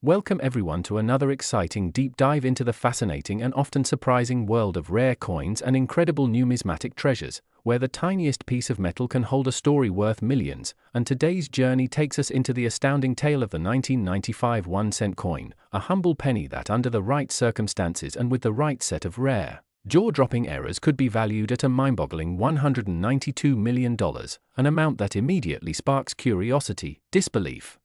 Welcome everyone to another exciting deep dive into the fascinating and often surprising world of rare coins and incredible numismatic treasures, where the tiniest piece of metal can hold a story worth millions. And today's journey takes us into the astounding tale of the 1995 1-cent coin, a humble penny that under the right circumstances and with the right set of rare, jaw-dropping errors could be valued at a mind-boggling $192 million, an amount that immediately sparks curiosity, disbelief,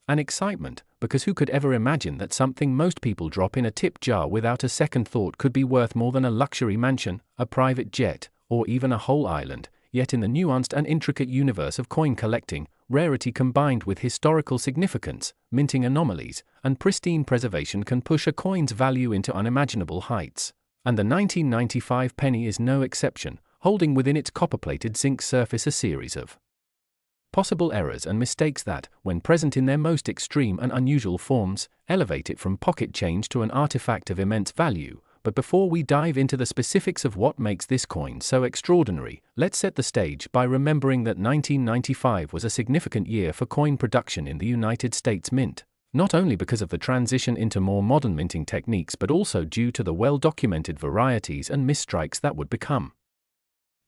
and excitement, because who could ever imagine that something most people drop in a tip jar without a second thought could be worth more than a luxury mansion, a private jet, or even a whole island? Yet in the nuanced and intricate universe of coin collecting, rarity combined with historical significance, minting anomalies, and pristine preservation can push a coin's value into unimaginable heights. And the 1995 penny is no exception, holding within its copper-plated zinc surface a series of possible errors and mistakes that, when present in their most extreme and unusual forms, elevate it from pocket change to an artifact of immense value. But before we dive into the specifics of what makes this coin so extraordinary, let's set the stage by remembering that 1995 was a significant year for coin production in the United States Mint, not only because of the transition into more modern minting techniques but also due to the well-documented varieties and misstrikes that would become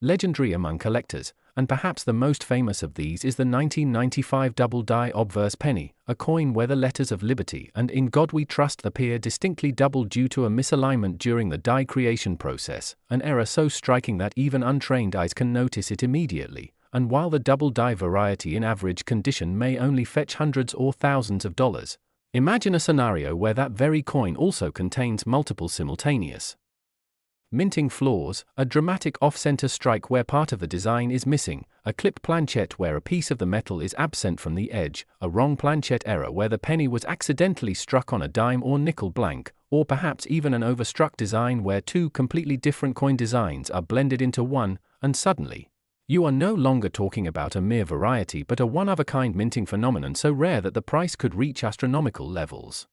legendary among collectors. And perhaps the most famous of these is the 1995 double-die obverse penny, a coin where the letters of Liberty and In God We Trust appear distinctly double due to a misalignment during the die creation process, an error so striking that even untrained eyes can notice it immediately. And while the double-die variety in average condition may only fetch hundreds or thousands of dollars, imagine a scenario where that very coin also contains multiple simultaneous minting flaws, a dramatic off-center strike where part of the design is missing, a clipped planchet where a piece of the metal is absent from the edge, a wrong planchet error where the penny was accidentally struck on a dime or nickel blank, or perhaps even an overstruck design where two completely different coin designs are blended into one, and suddenly, you are no longer talking about a mere variety but a one-of-a-kind minting phenomenon so rare that the price could reach astronomical levels.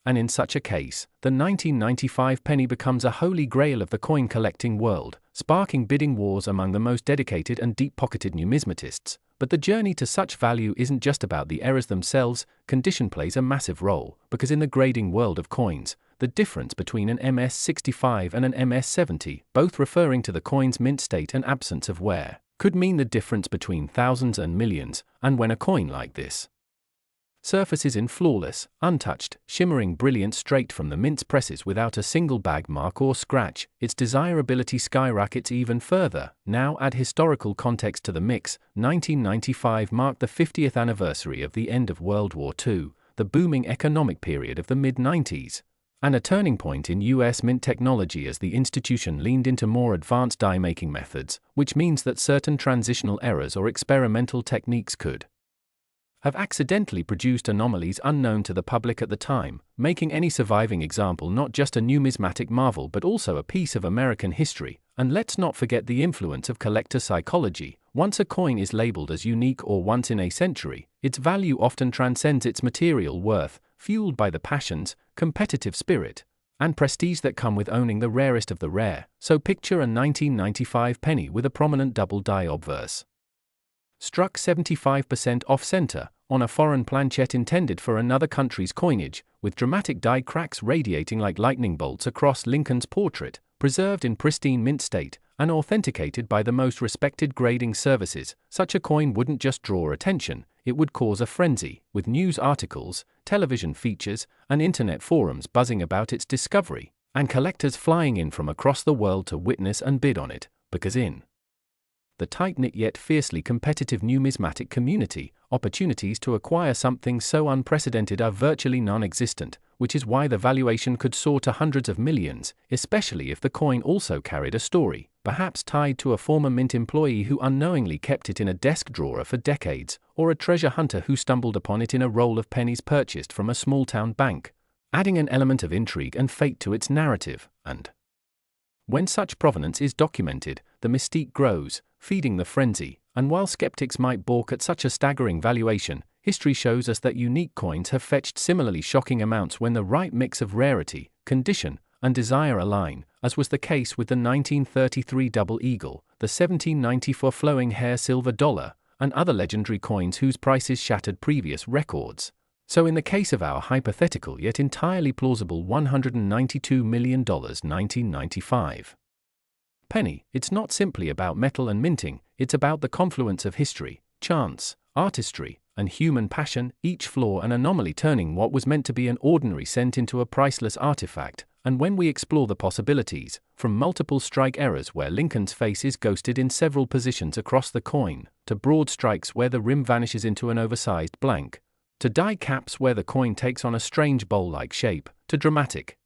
And in such a case, the 1995 penny becomes a holy grail of the coin collecting world, sparking bidding wars among the most dedicated and deep-pocketed numismatists. But the journey to such value isn't just about the errors themselves. Condition plays a massive role, because in the grading world of coins, the difference between an MS-65 and an MS-70, both referring to the coin's mint state and absence of wear, could mean the difference between thousands and millions. And when a coin like this surfaces in flawless, untouched, shimmering brilliance straight from the mint's presses without a single bag mark or scratch, its desirability skyrockets even further. Now add historical context to the mix. 1995 marked the 50th anniversary of the end of World War II, the booming economic period of the mid-90s, and a turning point in US mint technology as the institution leaned into more advanced die-making methods, which means that certain transitional errors or experimental techniques could have accidentally produced anomalies unknown to the public at the time, making any surviving example not just a numismatic marvel but also a piece of American history. And let's not forget the influence of collector psychology. Once a coin is labeled as unique or once in a century, its value often transcends its material worth, fueled by the passions, competitive spirit, and prestige that come with owning the rarest of the rare. So picture a 1995 penny with a prominent double-die obverse, struck 75% off-center, on a foreign planchet intended for another country's coinage, with dramatic die cracks radiating like lightning bolts across Lincoln's portrait, preserved in pristine mint state, and authenticated by the most respected grading services. Such a coin wouldn't just draw attention, it would cause a frenzy, with news articles, television features, and internet forums buzzing about its discovery, and collectors flying in from across the world to witness and bid on it, because in the tight-knit yet fiercely competitive numismatic community, opportunities to acquire something so unprecedented are virtually non-existent, which is why the valuation could soar to hundreds of millions, especially if the coin also carried a story, perhaps tied to a former mint employee who unknowingly kept it in a desk drawer for decades, or a treasure hunter who stumbled upon it in a roll of pennies purchased from a small-town bank, adding an element of intrigue and fate to its narrative. And when such provenance is documented, the mystique grows, feeding the frenzy. And while skeptics might balk at such a staggering valuation, history shows us that unique coins have fetched similarly shocking amounts when the right mix of rarity, condition, and desire align, as was the case with the 1933 Double Eagle, the 1794 flowing hair silver dollar, and other legendary coins whose prices shattered previous records. So in the case of our hypothetical yet entirely plausible $192 million 1995 penny, it's not simply about metal and minting, it's about the confluence of history, chance, artistry, and human passion, each flaw and anomaly turning what was meant to be an ordinary cent into a priceless artifact. And when we explore the possibilities, from multiple strike errors where Lincoln's face is ghosted in several positions across the coin, to broad strikes where the rim vanishes into an oversized blank, to die caps where the coin takes on a strange bowl-like shape, to dramatic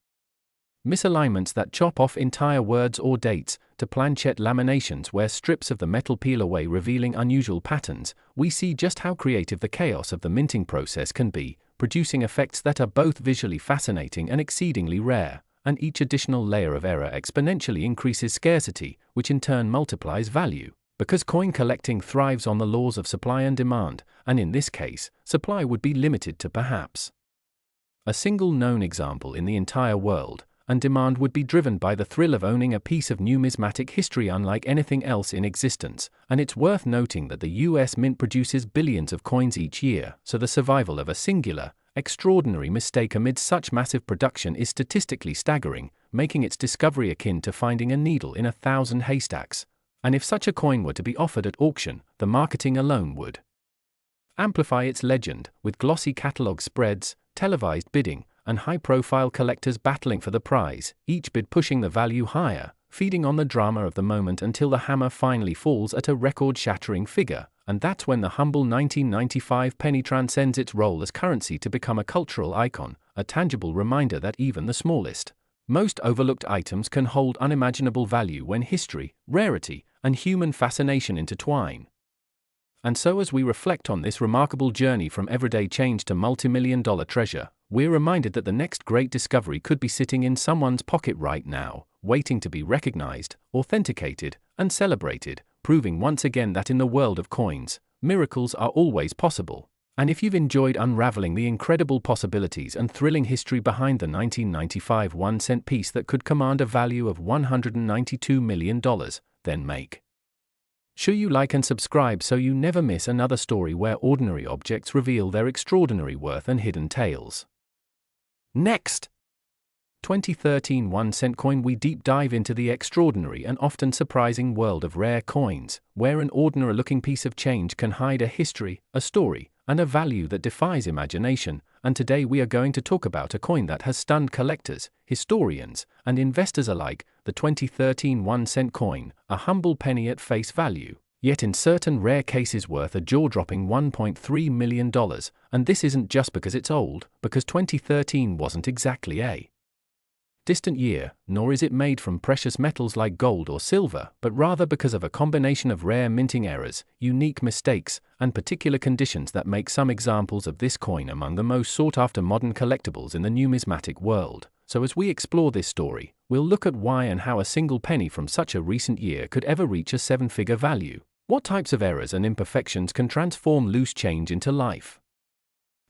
misalignments that chop off entire words or dates, to planchette laminations where strips of the metal peel away revealing unusual patterns, we see just how creative the chaos of the minting process can be, producing effects that are both visually fascinating and exceedingly rare, and each additional layer of error exponentially increases scarcity, which in turn multiplies value. Because coin collecting thrives on the laws of supply and demand, and in this case, supply would be limited to perhaps a single known example in the entire world, and demand would be driven by the thrill of owning a piece of numismatic history unlike anything else in existence. And it's worth noting that the US Mint produces billions of coins each year, so the survival of a singular, extraordinary mistake amid such massive production is statistically staggering, making its discovery akin to finding a needle in 1,000 haystacks. And if such a coin were to be offered at auction, the marketing alone would amplify its legend, with glossy catalog spreads, televised bidding, and high-profile collectors battling for the prize, each bid pushing the value higher, feeding on the drama of the moment until the hammer finally falls at a record-shattering figure. And that's when the humble 1995 penny transcends its role as currency to become a cultural icon, a tangible reminder that even the smallest, most overlooked items can hold unimaginable value when history, rarity, and human fascination intertwine. And so as we reflect on this remarkable journey from everyday change to multi-million-dollar treasure, we're reminded that the next great discovery could be sitting in someone's pocket right now, waiting to be recognized, authenticated, and celebrated, proving once again that in the world of coins, miracles are always possible. And if you've enjoyed unraveling the incredible possibilities and thrilling history behind the 1995 1-cent piece that could command a value of $192 million, then make sure you like and subscribe so you never miss another story where ordinary objects reveal their extraordinary worth and hidden tales. Next, 2013 1-cent coin. We deep dive into the extraordinary and often surprising world of rare coins, where an ordinary-looking piece of change can hide a history, a story, and a value that defies imagination. And today we are going to talk about a coin that has stunned collectors, historians, and investors alike, the 2013 1-cent coin, a humble penny at face value, yet in certain rare cases worth a jaw-dropping $1.3 million. And this isn't just because it's old, because 2013 wasn't exactly a distant year, nor is it made from precious metals like gold or silver, but rather because of a combination of rare minting errors, unique mistakes, and particular conditions that make some examples of this coin among the most sought-after modern collectibles in the numismatic world. So as we explore this story, we'll look at why and how a single penny from such a recent year could ever reach a seven-figure value, what types of errors and imperfections can transform loose change into life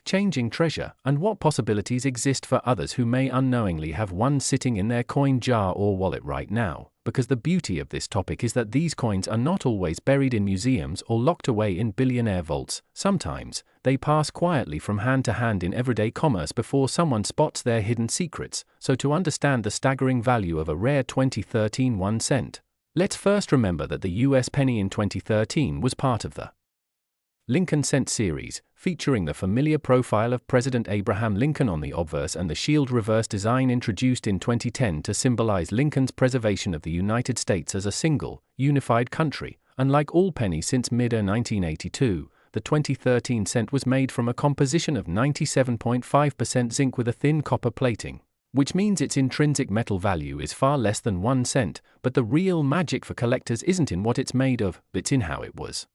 changing treasure, and what possibilities exist for others who may unknowingly have one sitting in their coin jar or wallet right now. Because the beauty of this topic is that these coins are not always buried in museums or locked away in billionaire vaults. Sometimes, they pass quietly from hand to hand in everyday commerce before someone spots their hidden secrets. So to understand the staggering value of a rare 2013 1-cent, let's first remember that the US penny in 2013 was part of the Lincoln Cent series, featuring the familiar profile of President Abraham Lincoln on the obverse and the shield reverse design introduced in 2010 to symbolize Lincoln's preservation of the United States as a single, unified country. Unlike all pennies since mid-1982, the 2013 cent was made from a composition of 97.5% zinc with a thin copper plating, which means its intrinsic metal value is far less than 1 cent, but the real magic for collectors isn't in what it's made of, it's in how it was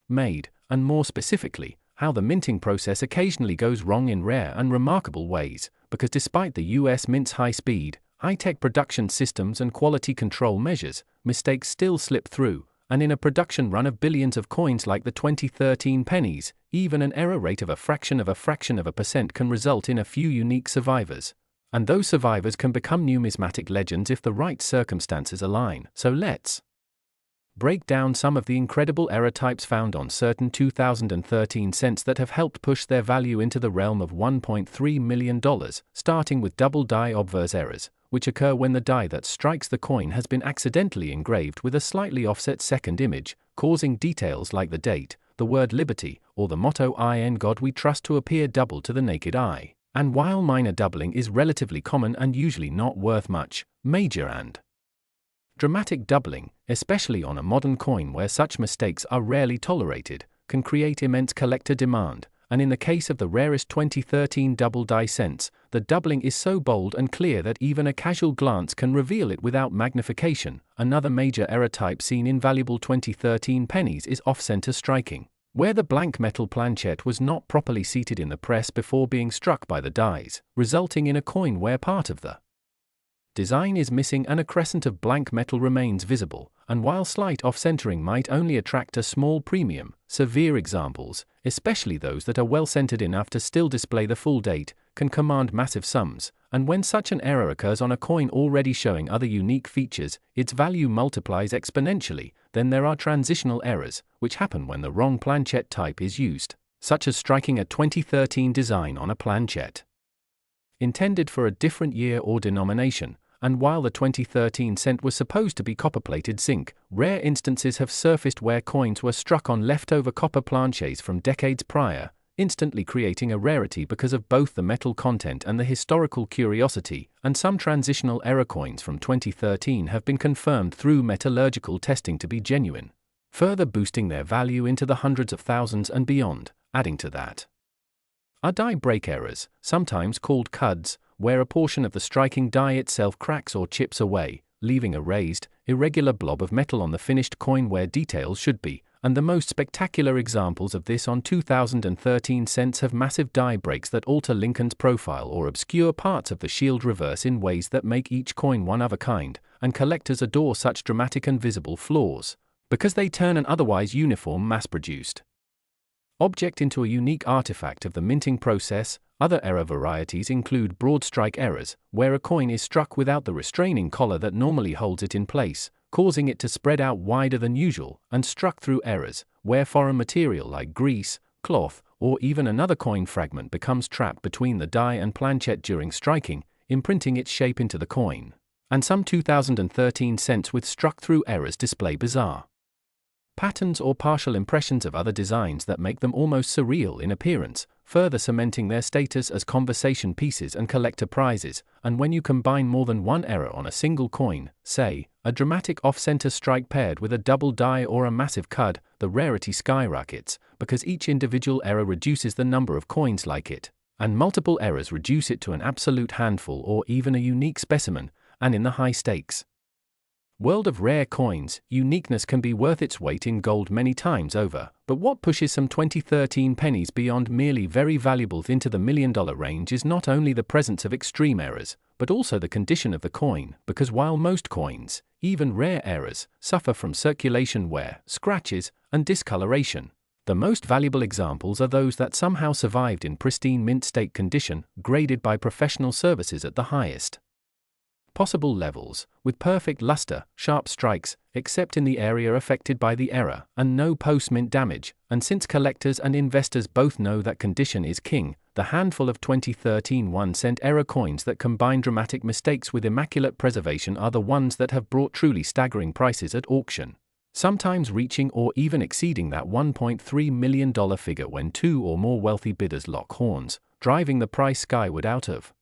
made, and more specifically, how the minting process occasionally goes wrong in rare and remarkable ways, because despite the US Mint's high speed, high-tech production systems and quality control measures, mistakes still slip through, and in a production run of billions of coins like the 2013 pennies, even an error rate of a fraction of a percent can result in a few unique survivors. And those survivors can become numismatic legends if the right circumstances align. So let's break down some of the incredible error types found on certain 2013 cents that have helped push their value into the realm of $1.3 million, starting with double die obverse errors, which occur when the die that strikes the coin has been accidentally engraved with a slightly offset second image, causing details like the date, the word liberty, or the motto "In God We Trust" to appear double to the naked eye. And while minor doubling is relatively common and usually not worth much, major and dramatic doubling, especially on a modern coin where such mistakes are rarely tolerated, can create immense collector demand, and in the case of the rarest 2013 double die cents, the doubling is so bold and clear that even a casual glance can reveal it without magnification. Another major error type seen in valuable 2013 pennies is off-center striking, where the blank metal planchette was not properly seated in the press before being struck by the dies, resulting in a coin where part of the design is missing and a crescent of blank metal remains visible, and while slight off-centering might only attract a small premium, severe examples, especially those that are well-centered enough to still display the full date, can command massive sums, and when such an error occurs on a coin already showing other unique features, its value multiplies exponentially. Then there are transitional errors, which happen when the wrong planchette type is used, such as striking a 2013 design on a planchette intended for a different year or denomination, and while the 2013 cent was supposed to be copper-plated zinc, rare instances have surfaced where coins were struck on leftover copper planchets from decades prior, instantly creating a rarity because of both the metal content and the historical curiosity, and some transitional error coins from 2013 have been confirmed through metallurgical testing to be genuine, further boosting their value into the hundreds of thousands and beyond. Adding to that are die break errors, sometimes called cuds, where a portion of the striking die itself cracks or chips away, leaving a raised, irregular blob of metal on the finished coin where details should be, and the most spectacular examples of this on 2013 cents have massive die breaks that alter Lincoln's profile or obscure parts of the shield reverse in ways that make each coin one of a kind, and collectors adore such dramatic and visible flaws, because they turn an otherwise uniform mass-produced object into a unique artifact of the minting process. Other error varieties include broad strike errors, where a coin is struck without the restraining collar that normally holds it in place, causing it to spread out wider than usual, and struck through errors, where foreign material like grease, cloth, or even another coin fragment becomes trapped between the die and planchette during striking, imprinting its shape into the coin. And some 2013 cents with struck through errors display bizarre patterns or partial impressions of other designs that make them almost surreal in appearance, further cementing their status as conversation pieces and collector prizes. And when you combine more than one error on a single coin, say, a dramatic off-center strike paired with a double die or a massive cud, the rarity skyrockets, because each individual error reduces the number of coins like it, and multiple errors reduce it to an absolute handful or even a unique specimen. And in the high stakes world of rare coins, uniqueness can be worth its weight in gold many times over. But what pushes some 2013 pennies beyond merely very valuable into the $1 million range is not only the presence of extreme errors, but also the condition of the coin, because while most coins, even rare errors, suffer from circulation wear, scratches, and discoloration, the most valuable examples are those that somehow survived in pristine mint state condition, graded by professional services at the highest possible levels, with perfect luster, sharp strikes, except in the area affected by the error, and no post-mint damage. And since collectors and investors both know that condition is king, the handful of 2013 1-cent error coins that combine dramatic mistakes with immaculate preservation are the ones that have brought truly staggering prices at auction, sometimes reaching or even exceeding that $1.3 million figure when two or more wealthy bidders lock horns, driving the price skyward out of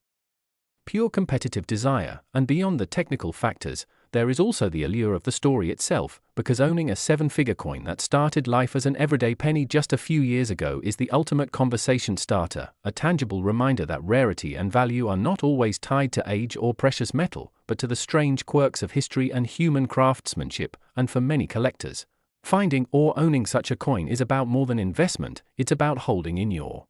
pure competitive desire. And beyond the technical factors, there is also the allure of the story itself, because owning a 7-figure coin that started life as an everyday penny just a few years ago is the ultimate conversation starter, a tangible reminder that rarity and value are not always tied to age or precious metal, but to the strange quirks of history and human craftsmanship. And for many collectors, finding or owning such a coin is about more than investment, it's about holding in your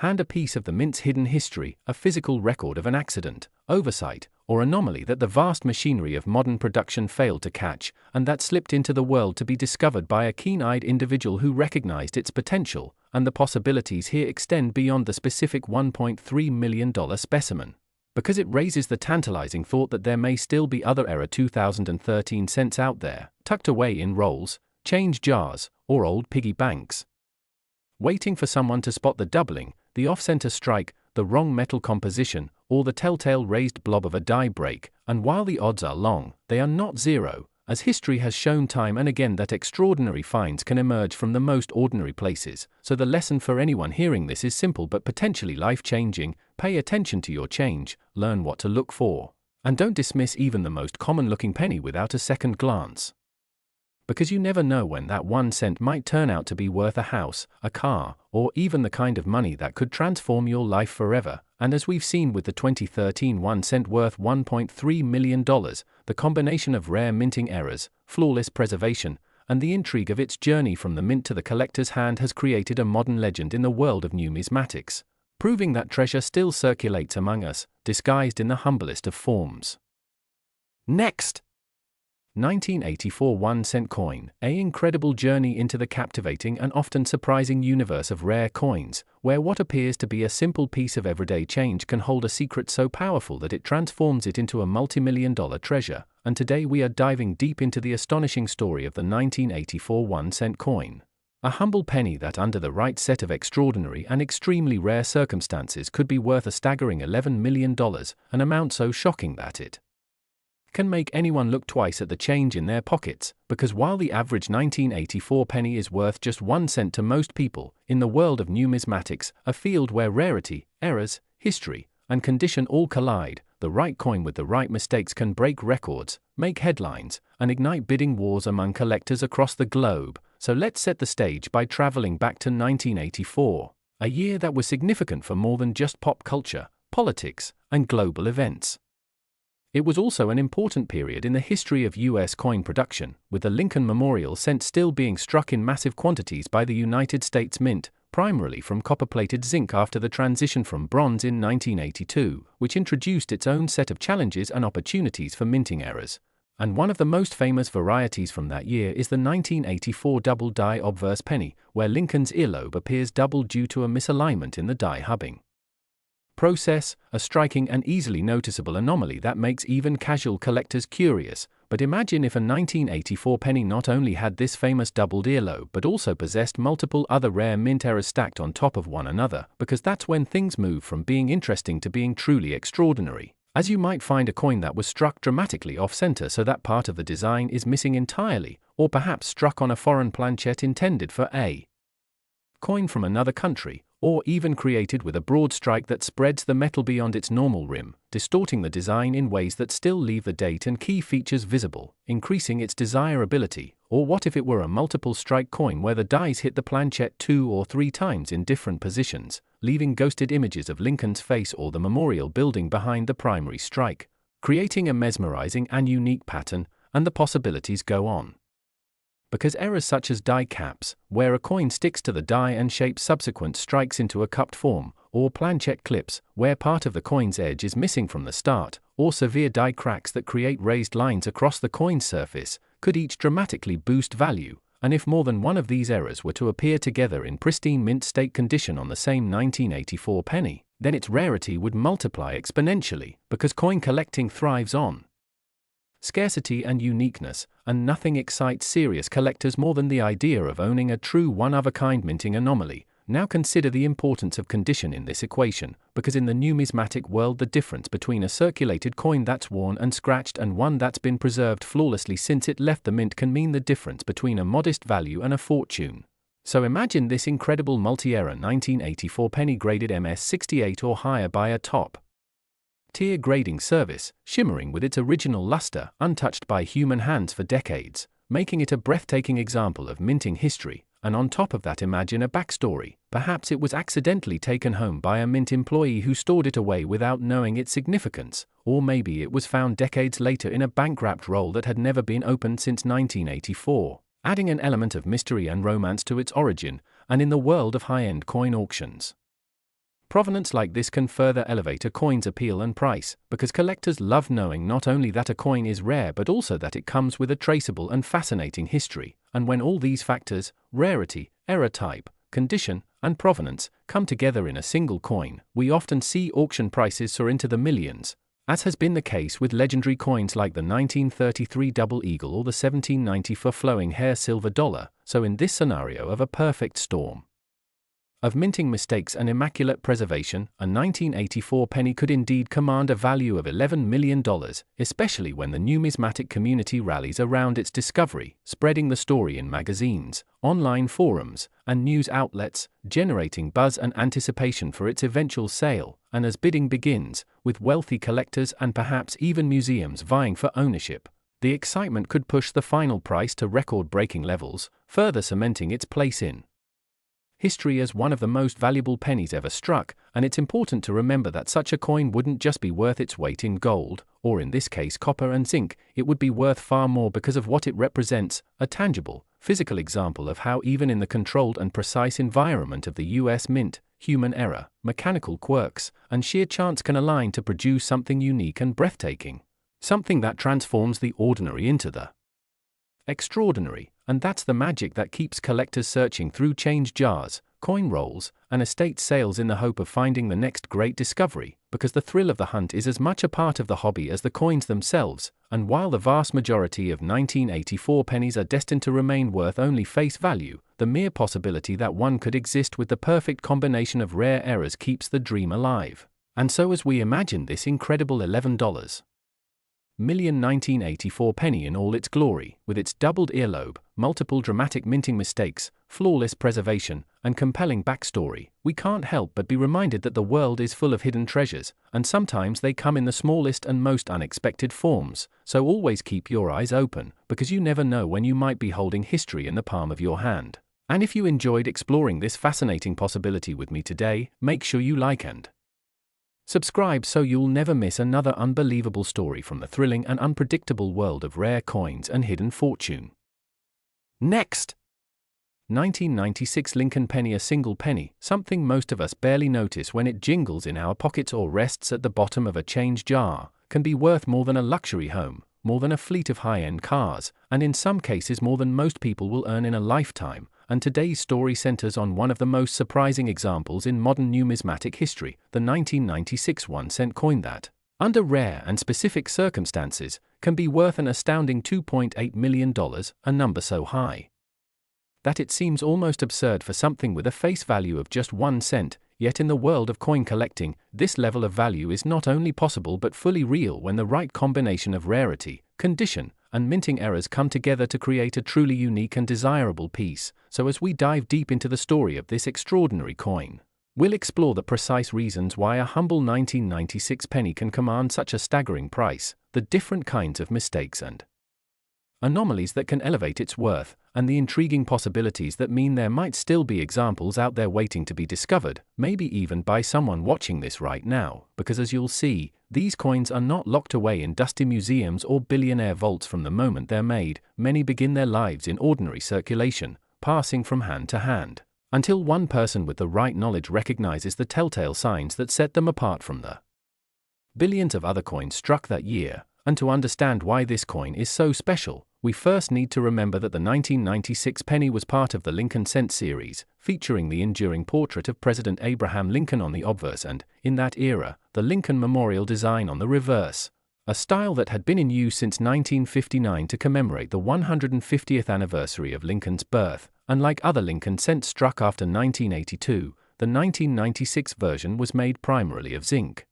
hand a piece of the mint's hidden history, a physical record of an accident, oversight, or anomaly that the vast machinery of modern production failed to catch, and that slipped into the world to be discovered by a keen-eyed individual who recognized its potential. And the possibilities here extend beyond the specific $1.3 million specimen, because it raises the tantalizing thought that there may still be other era 2013 cents out there, tucked away in rolls, change jars, or old piggy banks. Waiting for someone to spot the doubling, the off-center strike, the wrong metal composition, or the telltale raised blob of a die break, and while the odds are long, they are not zero, as history has shown time and again that extraordinary finds can emerge from the most ordinary places. So the lesson for anyone hearing this is simple but potentially life-changing: pay attention to your change, learn what to look for, and don't dismiss even the most common-looking penny without a second glance. Because you never know when that 1 cent might turn out to be worth a house, a car, or even the kind of money that could transform your life forever. And as we've seen with the 2013 1 cent worth $1.3 million, the combination of rare minting errors, flawless preservation, and the intrigue of its journey from the mint to the collector's hand has created a modern legend in the world of numismatics, proving that treasure still circulates among us, disguised in the humblest of forms. Next! 1984 1 cent coin, an incredible journey into the captivating and often surprising universe of rare coins, where what appears to be a simple piece of everyday change can hold a secret so powerful that it transforms it into a multi-million-dollar treasure. And today we are diving deep into the astonishing story of the 1984 1 cent coin. A humble penny that under the right set of extraordinary and extremely rare circumstances could be worth a staggering $11 million, an amount so shocking that it can make anyone look twice at the change in their pockets, because while the average 1984 penny is worth just 1 cent to most people, in the world of numismatics, a field where rarity, errors, history, and condition all collide, the right coin with the right mistakes can break records, make headlines, and ignite bidding wars among collectors across the globe. So let's set the stage by traveling back to 1984, a year that was significant for more than just pop culture, politics, and global events. It was also an important period in the history of U.S. coin production, with the Lincoln Memorial cent still being struck in massive quantities by the United States Mint, primarily from copper-plated zinc after the transition from bronze in 1982, which introduced its own set of challenges and opportunities for minting errors. And one of the most famous varieties from that year is the 1984 double die obverse penny, where Lincoln's earlobe appears double due to a misalignment in the die hubbing process, a striking and easily noticeable anomaly that makes even casual collectors curious. But imagine if a 1984 penny not only had this famous doubled earlobe but also possessed multiple other rare mint errors stacked on top of one another, because that's when things move from being interesting to being truly extraordinary. As you might find a coin that was struck dramatically off-center so that part of the design is missing entirely, or perhaps struck on a foreign planchet intended for a coin from another country, or even created with a broad strike that spreads the metal beyond its normal rim, distorting the design in ways that still leave the date and key features visible, increasing its desirability. Or what if it were a multiple strike coin where the dies hit the planchet 2 or 3 times in different positions, leaving ghosted images of Lincoln's face or the memorial building behind the primary strike, creating a mesmerizing and unique pattern, and the possibilities go on. Because errors such as die caps, where a coin sticks to the die and shapes subsequent strikes into a cupped form, or planchet clips, where part of the coin's edge is missing from the start, or severe die cracks that create raised lines across the coin's surface, could each dramatically boost value. And if more than one of these errors were to appear together in pristine mint state condition on the same 1984 penny, then its rarity would multiply exponentially, because coin collecting thrives on scarcity and uniqueness, and nothing excites serious collectors more than the idea of owning a true one-of-a-kind minting anomaly. Now consider the importance of condition in this equation, because in the numismatic world the difference between a circulated coin that's worn and scratched and one that's been preserved flawlessly since it left the mint can mean the difference between a modest value and a fortune. So imagine this incredible multi-error 1984 penny graded MS68 or higher by a top tier grading service, shimmering with its original luster, untouched by human hands for decades, making it a breathtaking example of minting history. And on top of that, imagine a backstory. Perhaps it was accidentally taken home by a mint employee who stored it away without knowing its significance, or maybe it was found decades later in a bank-wrapped roll that had never been opened since 1984, adding an element of mystery and romance to its origin. And in the world of high-end coin auctions, provenance like this can further elevate a coin's appeal and price, because collectors love knowing not only that a coin is rare but also that it comes with a traceable and fascinating history. And when all these factors, rarity, error type, condition, and provenance, come together in a single coin, we often see auction prices soar into the millions. As has been the case with legendary coins like the 1933 Double Eagle or the 1794 flowing hair silver dollar, so in this scenario of a perfect storm of minting mistakes and immaculate preservation, a 1984 penny could indeed command a value of $11 million, especially when the numismatic community rallies around its discovery, spreading the story in magazines, online forums, and news outlets, generating buzz and anticipation for its eventual sale. And as bidding begins, with wealthy collectors and perhaps even museums vying for ownership, the excitement could push the final price to record-breaking levels, further cementing its place in history as one of the most valuable pennies ever struck. And it's important to remember that such a coin wouldn't just be worth its weight in gold, or in this case copper and zinc, it would be worth far more because of what it represents, a tangible, physical example of how even in the controlled and precise environment of the US Mint, human error, mechanical quirks, and sheer chance can align to produce something unique and breathtaking. Something that transforms the ordinary into the extraordinary. And that's the magic that keeps collectors searching through change jars, coin rolls, and estate sales in the hope of finding the next great discovery, because the thrill of the hunt is as much a part of the hobby as the coins themselves. And while the vast majority of 1984 pennies are destined to remain worth only face value, the mere possibility that one could exist with the perfect combination of rare errors keeps the dream alive. And so as we imagine this incredible $11 million 1984 penny in all its glory, with its doubled earlobe, multiple dramatic minting mistakes, flawless preservation, and compelling backstory, we can't help but be reminded that the world is full of hidden treasures, and sometimes they come in the smallest and most unexpected forms. So always keep your eyes open, because you never know when you might be holding history in the palm of your hand. And if you enjoyed exploring this fascinating possibility with me today, make sure you like and subscribe so you'll never miss another unbelievable story from the thrilling and unpredictable world of rare coins and hidden fortune. Next! 1996 Lincoln penny. A single penny, something most of us barely notice when it jingles in our pockets or rests at the bottom of a change jar, can be worth more than a luxury home, more than a fleet of high-end cars, and in some cases more than most people will earn in a lifetime. And today's story centers on one of the most surprising examples in modern numismatic history, the 1996 1-cent coin that, under rare and specific circumstances, can be worth an astounding $2.8 million, a number so high that it seems almost absurd for something with a face value of just 1 cent, yet in the world of coin collecting, this level of value is not only possible but fully real when the right combination of rarity, condition, and minting errors come together to create a truly unique and desirable piece. So as we dive deep into the story of this extraordinary coin, we'll explore the precise reasons why a humble 1996 penny can command such a staggering price, the different kinds of mistakes and anomalies that can elevate its worth, and the intriguing possibilities that mean there might still be examples out there waiting to be discovered, maybe even by someone watching this right now, because as you'll see, these coins are not locked away in dusty museums or billionaire vaults from the moment they're made. Many begin their lives in ordinary circulation, passing from hand to hand, until one person with the right knowledge recognizes the telltale signs that set them apart from the billions of other coins struck that year. And to understand why this coin is so special, we first need to remember that the 1996 penny was part of the Lincoln Cent series, featuring the enduring portrait of President Abraham Lincoln on the obverse and, in that era, the Lincoln Memorial design on the reverse, a style that had been in use since 1959 to commemorate the 150th anniversary of Lincoln's birth. Unlike other Lincoln Cents struck after 1982, the 1996 version was made primarily of zinc,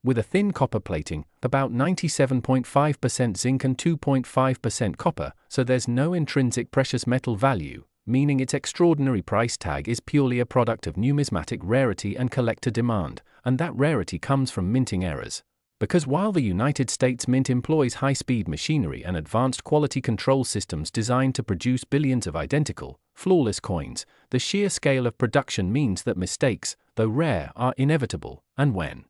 with a thin copper plating, about 97.5% zinc and 2.5% copper, so there's no intrinsic precious metal value, meaning its extraordinary price tag is purely a product of numismatic rarity and collector demand, and that rarity comes from minting errors. Because while the United States Mint employs high-speed machinery and advanced quality control systems designed to produce billions of identical, flawless coins, the sheer scale of production means that mistakes, though rare, are inevitable, and when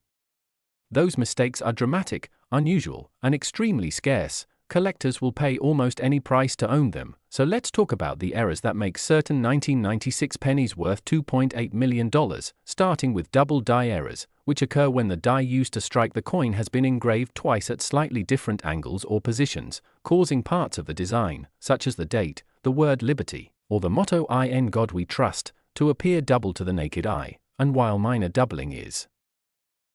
those mistakes are dramatic, unusual, and extremely scarce, collectors will pay almost any price to own them. So let's talk about the errors that make certain 1996 pennies worth $2.8 million, starting with double die errors, which occur when the die used to strike the coin has been engraved twice at slightly different angles or positions, causing parts of the design, such as the date, the word liberty, or the motto "In God We Trust," to appear double to the naked eye. And while minor doubling is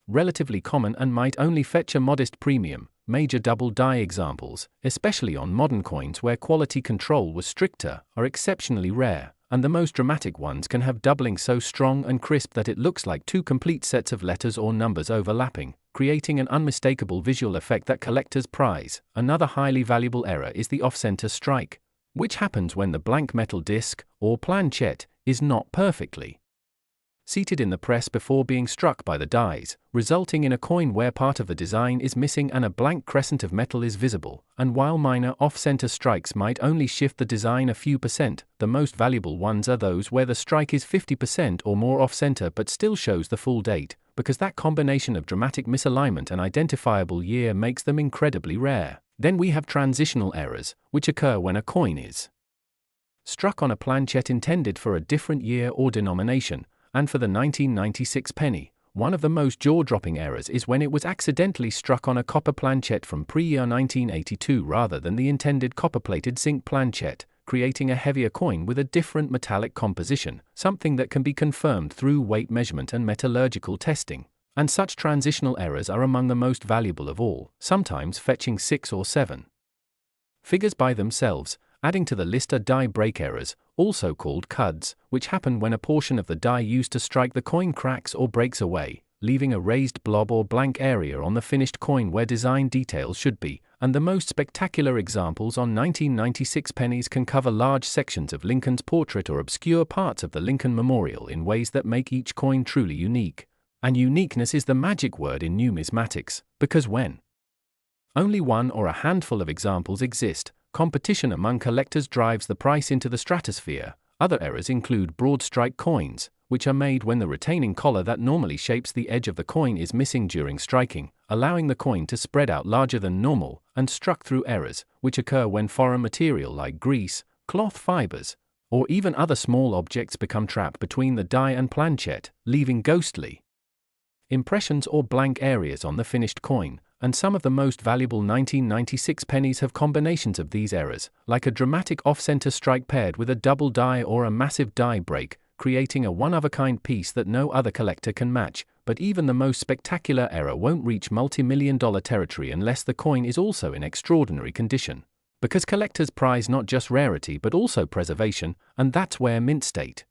relatively common and might only fetch a modest premium. Major double die examples, especially on modern coins where quality control was stricter, are exceptionally rare, and the most dramatic ones can have doubling so strong and crisp that it looks like two complete sets of letters or numbers overlapping, creating an unmistakable visual effect that collectors prize. Another highly valuable error is the off-center strike, which happens when the blank metal disc, or planchette, is not perfectly seated in the press before being struck by the dies, resulting in a coin where part of the design is missing and a blank crescent of metal is visible. And while minor off-center strikes might only shift the design a few percent, the most valuable ones are those where the strike is 50% or more off-center but still shows the full date, because that combination of dramatic misalignment and identifiable year makes them incredibly rare. Then we have transitional errors, which occur when a coin is struck on a planchette intended for a different year or denomination. And for the 1996 penny, one of the most jaw-dropping errors is when it was accidentally struck on a copper planchette from pre-year 1982 rather than the intended copper-plated zinc planchette, creating a heavier coin with a different metallic composition, something that can be confirmed through weight measurement and metallurgical testing. And such transitional errors are among the most valuable of all, sometimes fetching 6 or 7 figures by themselves. Adding to the list are die break errors, also called cuds, which happen when a portion of the die used to strike the coin cracks or breaks away, leaving a raised blob or blank area on the finished coin where design details should be. And the most spectacular examples on 1996 pennies can cover large sections of Lincoln's portrait or obscure parts of the Lincoln Memorial in ways that make each coin truly unique. And uniqueness is the magic word in numismatics, because when only one or a handful of examples exist, competition among collectors drives the price into the stratosphere. Other errors include broad strike coins, which are made when the retaining collar that normally shapes the edge of the coin is missing during striking, allowing the coin to spread out larger than normal, and struck through errors, which occur when foreign material like grease, cloth fibers, or even other small objects become trapped between the die and planchette, leaving ghostly impressions or blank areas on the finished coin. And some of the most valuable 1996 pennies have combinations of these errors, like a dramatic off-center strike paired with a double die or a massive die break, creating a one-of-a-kind piece that no other collector can match. But even the most spectacular error won't reach multi-million-dollar territory unless the coin is also in extraordinary condition. Because collectors prize not just rarity but also preservation, and that's where mint state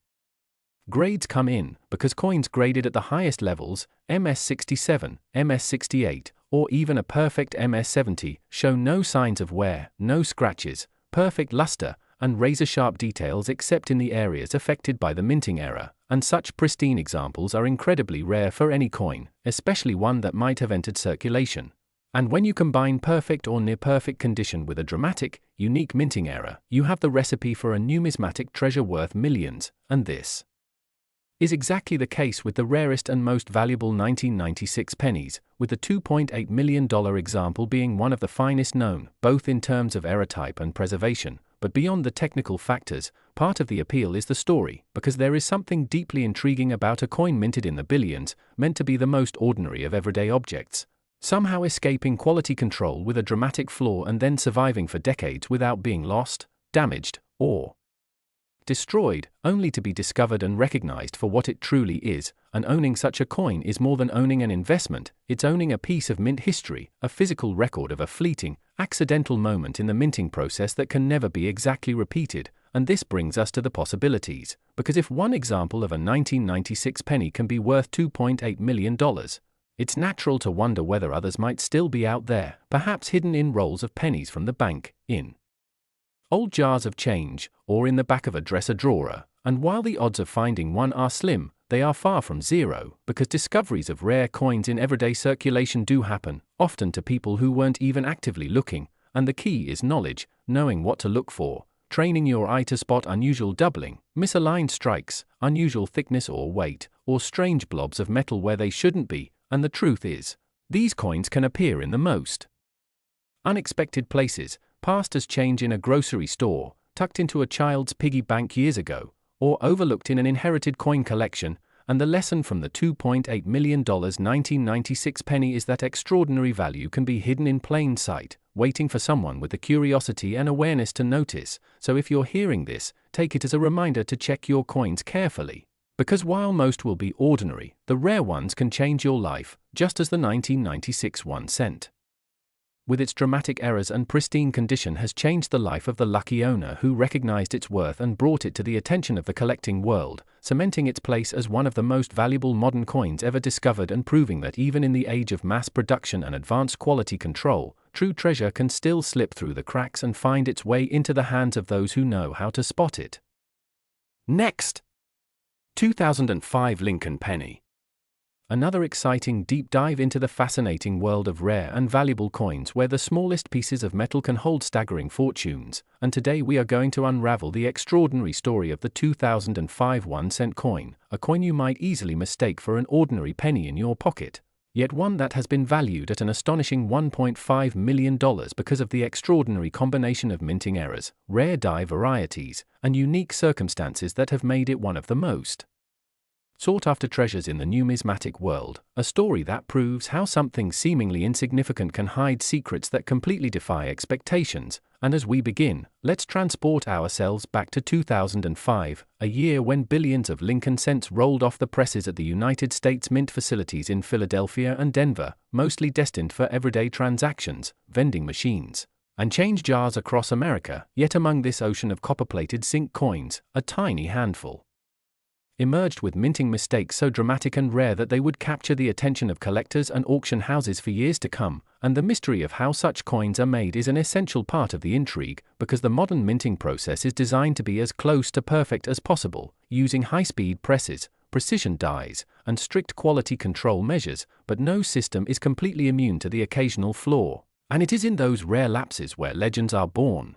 grades come in, because coins graded at the highest levels, MS67, MS68, or even a perfect MS70, show no signs of wear, no scratches, perfect luster, and razor-sharp details except in the areas affected by the minting error. And such pristine examples are incredibly rare for any coin, especially one that might have entered circulation. And when you combine perfect or near-perfect condition with a dramatic, unique minting error, you have the recipe for a numismatic treasure worth millions. And this is exactly the case with the rarest and most valuable 1996 pennies, with the $2.8 million example being one of the finest known, both in terms of error type and preservation. But beyond the technical factors, part of the appeal is the story, because there is something deeply intriguing about a coin minted in the billions, meant to be the most ordinary of everyday objects, somehow escaping quality control with a dramatic flaw and then surviving for decades without being lost, damaged, or destroyed, only to be discovered and recognized for what it truly is. And owning such a coin is more than owning an investment, it's owning a piece of mint history, a physical record of a fleeting, accidental moment in the minting process that can never be exactly repeated. And this brings us to the possibilities, because if one example of a 1996 penny can be worth $2.8 million, it's natural to wonder whether others might still be out there, perhaps hidden in rolls of pennies from the bank, in old jars of change, or in the back of a dresser drawer. And while the odds of finding one are slim, they are far from zero, because discoveries of rare coins in everyday circulation do happen, often to people who weren't even actively looking. And the key is knowledge, knowing what to look for, training your eye to spot unusual doubling, misaligned strikes, unusual thickness or weight, or strange blobs of metal where they shouldn't be. And the truth is, these coins can appear in the most unexpected places, passed as change in a grocery store, tucked into a child's piggy bank years ago, or overlooked in an inherited coin collection. And the lesson from the $2.8 million 1996 penny is that extraordinary value can be hidden in plain sight, waiting for someone with the curiosity and awareness to notice. So if you're hearing this, take it as a reminder to check your coins carefully, Because while most will be ordinary, the rare ones can change your life, just as the 1996 1 cent. With its dramatic errors and pristine condition has changed the life of the lucky owner who recognized its worth and brought it to the attention of the collecting world, cementing its place as one of the most valuable modern coins ever discovered and proving that even in the age of mass production and advanced quality control, true treasure can still slip through the cracks and find its way into the hands of those who know how to spot it. Next, 2005 Lincoln Penny. Another exciting deep dive into the fascinating world of rare and valuable coins where the smallest pieces of metal can hold staggering fortunes, and today we are going to unravel the extraordinary story of the 2005 1 cent coin, a coin you might easily mistake for an ordinary penny in your pocket, yet one that has been valued at an astonishing $1.5 million because of the extraordinary combination of minting errors, rare die varieties, and unique circumstances that have made it one of the most sought-after treasures in the numismatic world, a story that proves how something seemingly insignificant can hide secrets that completely defy expectations. And as we begin, let's transport ourselves back to 2005, a year when billions of Lincoln cents rolled off the presses at the United States Mint facilities in Philadelphia and Denver, mostly destined for everyday transactions, vending machines, and change jars across America. Yet among this ocean of copper-plated zinc coins, a tiny handful emerged with minting mistakes so dramatic and rare that they would capture the attention of collectors and auction houses for years to come, and the mystery of how such coins are made is an essential part of the intrigue, because the modern minting process is designed to be as close to perfect as possible, using high-speed presses, precision dies, and strict quality control measures, but no system is completely immune to the occasional flaw, and it is in those rare lapses where legends are born.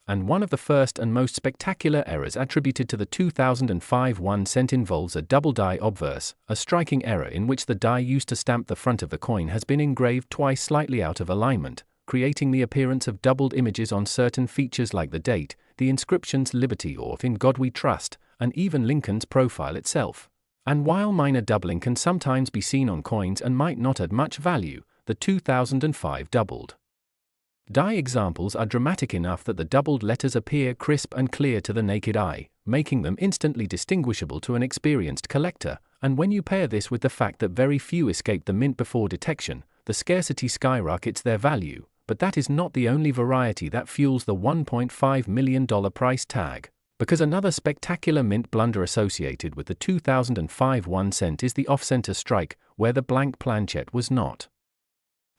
And one of the first and most spectacular errors attributed to the 2005 1 cent involves a double die obverse, a striking error in which the die used to stamp the front of the coin has been engraved twice slightly out of alignment, creating the appearance of doubled images on certain features like the date, the inscriptions Liberty or In God We Trust, and even Lincoln's profile itself. And while minor doubling can sometimes be seen on coins and might not add much value, the 2005 doubled die examples are dramatic enough that the doubled letters appear crisp and clear to the naked eye, making them instantly distinguishable to an experienced collector, and when you pair this with the fact that very few escape the mint before detection, the scarcity skyrockets their value. But that is not the only variety that fuels the $1.5 million price tag, because another spectacular mint blunder associated with the 2005 1 cent is the off-center strike, where the blank planchet was not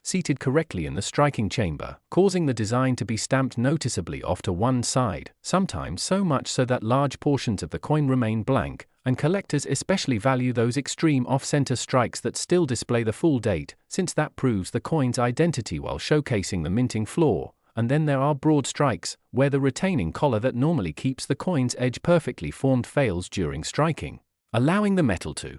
seated correctly in the striking chamber, causing the design to be stamped noticeably off to one side, sometimes so much so that large portions of the coin remain blank, and collectors especially value those extreme off-center strikes that still display the full date, since that proves the coin's identity while showcasing the minting flaw. And then there are broad strikes, where the retaining collar that normally keeps the coin's edge perfectly formed fails during striking, allowing the metal to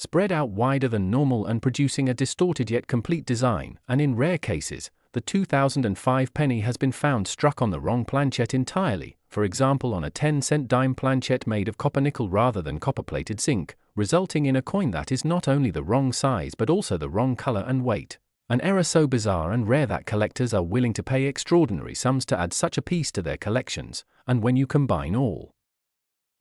spread out wider than normal and producing a distorted yet complete design, and in rare cases, the 2005 penny has been found struck on the wrong planchet entirely, for example on a 10-cent dime planchet made of copper nickel rather than copper-plated zinc, resulting in a coin that is not only the wrong size but also the wrong color and weight. An error so bizarre and rare that collectors are willing to pay extraordinary sums to add such a piece to their collections, and when you combine all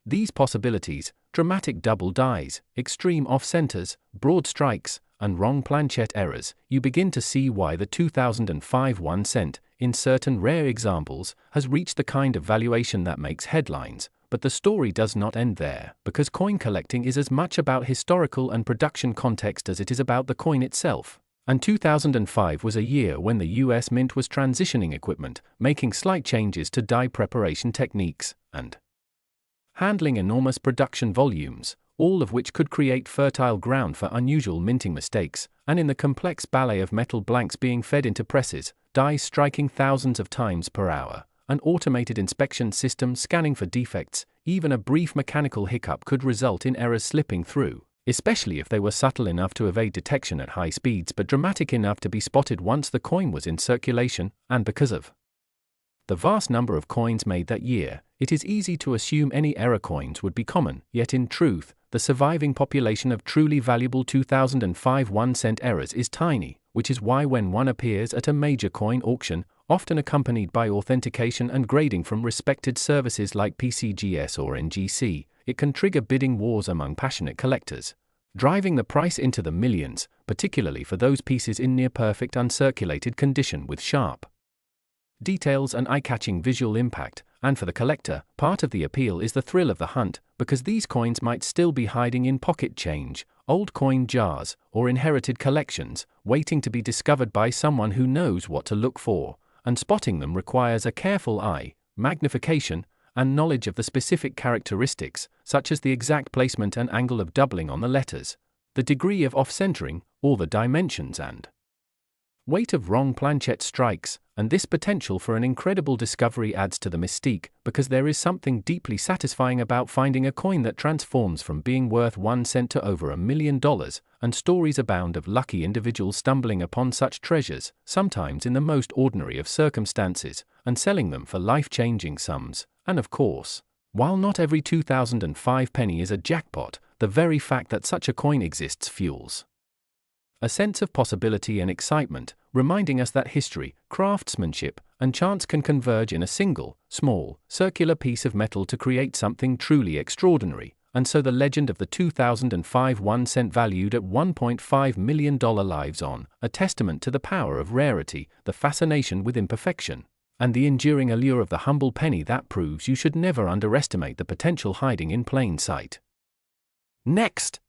these possibilities, dramatic double dies, extreme off-centers, broad strikes, and wrong planchet errors, you begin to see why the 2005 1 cent, in certain rare examples, has reached the kind of valuation that makes headlines. But the story does not end there, because coin collecting is as much about historical and production context as it is about the coin itself. And 2005 was a year when the US Mint was transitioning equipment, making slight changes to die preparation techniques, and handling enormous production volumes, all of which could create fertile ground for unusual minting mistakes, and in the complex ballet of metal blanks being fed into presses, dies striking thousands of times per hour, an automated inspection system scanning for defects, even a brief mechanical hiccup could result in errors slipping through, especially if they were subtle enough to evade detection at high speeds but dramatic enough to be spotted once the coin was in circulation. And because of the vast number of coins made that year, it is easy to assume any error coins would be common, yet in truth, the surviving population of truly valuable 2005 1 cent errors is tiny, which is why when one appears at a major coin auction, often accompanied by authentication and grading from respected services like PCGS or NGC. It can trigger bidding wars among passionate collectors, driving the price into the millions, particularly for those pieces in near-perfect uncirculated condition with sharp details and eye-catching visual impact. And for the collector, part of the appeal is the thrill of the hunt, because these coins might still be hiding in pocket change, old coin jars, or inherited collections, waiting to be discovered by someone who knows what to look for, and spotting them requires a careful eye, magnification, and knowledge of the specific characteristics, such as the exact placement and angle of doubling on the letters, the degree of off-centering, or the dimensions and weight of wrong planchette strikes, and this potential for an incredible discovery adds to the mystique, because there is something deeply satisfying about finding a coin that transforms from being worth 1 cent to over $1 million, and stories abound of lucky individuals stumbling upon such treasures, sometimes in the most ordinary of circumstances, and selling them for life-changing sums. And of course, while not every 2005 penny is a jackpot, the very fact that such a coin exists fuels a sense of possibility and excitement, reminding us that history, craftsmanship, and chance can converge in a single, small, circular piece of metal to create something truly extraordinary. And so the legend of the 2005 1 cent valued at $1.5 million lives on, a testament to the power of rarity, the fascination with imperfection, and the enduring allure of the humble penny that proves you should never underestimate the potential hiding in plain sight. Next,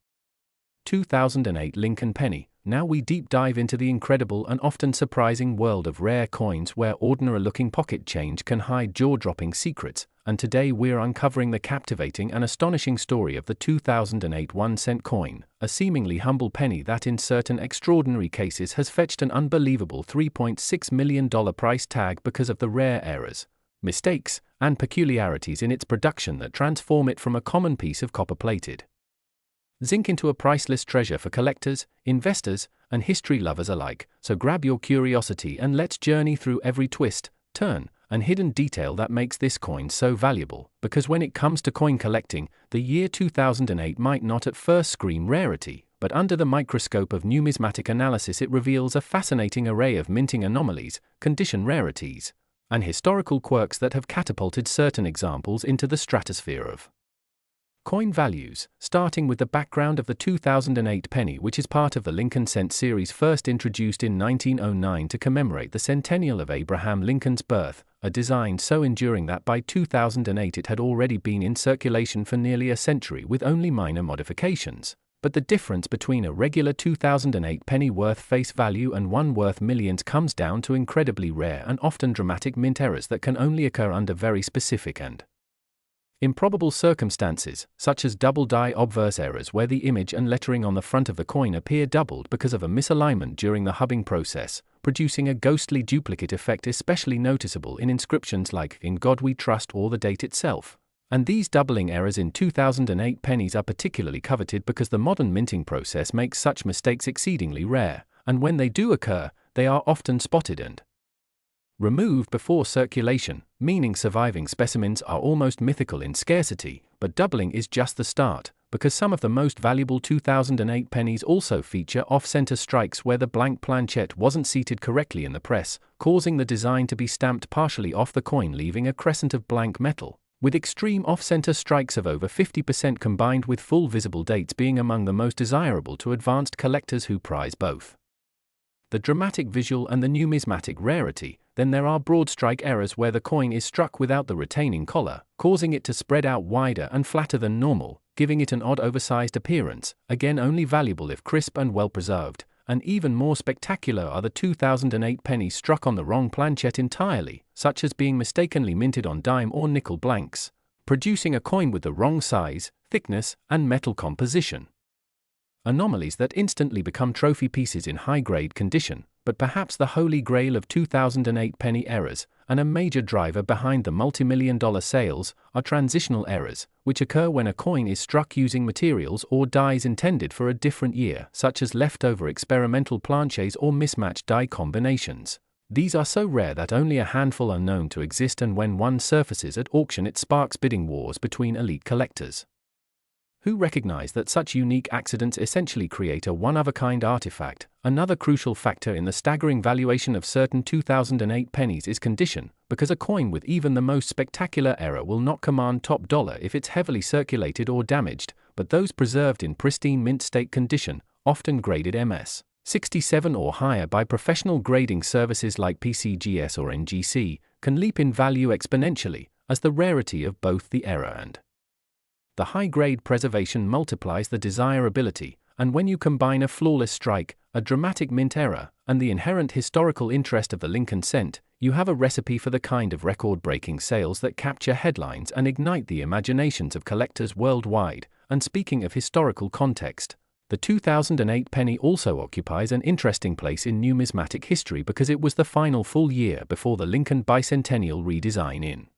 2008 Lincoln Penny. Now we deep dive into the incredible and often surprising world of rare coins where ordinary-looking pocket change can hide jaw-dropping secrets, and today we're uncovering the captivating and astonishing story of the 2008 1 cent coin, a seemingly humble penny that in certain extraordinary cases has fetched an unbelievable $3.6 million price tag because of the rare errors, mistakes, and peculiarities in its production that transform it from a common piece of copper-plated zinc into a priceless treasure for collectors, investors, and history lovers alike. So grab your curiosity and let's journey through every twist, turn, and hidden detail that makes this coin so valuable. Because when it comes to coin collecting, the year 2008 might not at first scream rarity, but under the microscope of numismatic analysis it reveals a fascinating array of minting anomalies, condition rarities, and historical quirks that have catapulted certain examples into the stratosphere of coin values, starting with the background of the 2008 penny, which is part of the Lincoln Cent series first introduced in 1909 to commemorate the centennial of Abraham Lincoln's birth, a design so enduring that by 2008 it had already been in circulation for nearly a century with only minor modifications. But the difference between a regular 2008 penny worth face value and one worth millions comes down to incredibly rare and often dramatic mint errors that can only occur under very specific and improbable circumstances, such as double die obverse errors where the image and lettering on the front of the coin appear doubled because of a misalignment during the hubbing process, producing a ghostly duplicate effect especially noticeable in inscriptions like "In God We Trust" or the date itself. And these doubling errors in 2008 pennies are particularly coveted because the modern minting process makes such mistakes exceedingly rare, and when they do occur, they are often spotted and removed before circulation, meaning surviving specimens are almost mythical in scarcity. But doubling is just the start, because some of the most valuable 2008 pennies also feature off-center strikes where the blank planchette wasn't seated correctly in the press, causing the design to be stamped partially off the coin, leaving a crescent of blank metal, with extreme off-center strikes of over 50% combined with full visible dates being among the most desirable to advanced collectors who prize both the dramatic visual and the numismatic rarity. Then there are broad strike errors where the coin is struck without the retaining collar, causing it to spread out wider and flatter than normal, giving it an odd oversized appearance, again only valuable if crisp and well preserved. And even more spectacular are the 2008 pennies struck on the wrong planchette entirely, such as being mistakenly minted on dime or nickel blanks, producing a coin with the wrong size, thickness, and metal composition. Anomalies that instantly become trophy pieces in high-grade condition. But perhaps the holy grail of 2008 penny errors, and a major driver behind the multi-million-dollar sales, are transitional errors, which occur when a coin is struck using materials or dies intended for a different year, such as leftover experimental planchets or mismatched die combinations. These are so rare that only a handful are known to exist, and when one surfaces at auction it sparks bidding wars between elite collectors, who recognize that such unique accidents essentially create a one-of-a-kind artifact, Another crucial factor in the staggering valuation of certain 2008 pennies is condition, because a coin with even the most spectacular error will not command top dollar if it's heavily circulated or damaged, but those preserved in pristine mint state condition, often graded MS 67 or higher by professional grading services like PCGS or NGC, can leap in value exponentially, as the rarity of both the error and the high-grade preservation multiplies the desirability, and when you combine a flawless strike, a dramatic mint error, and the inherent historical interest of the Lincoln cent, you have a recipe for the kind of record-breaking sales that capture headlines and ignite the imaginations of collectors worldwide. And speaking of historical context, the 2008 penny also occupies an interesting place in numismatic history because it was the final full year before the Lincoln bicentennial redesign in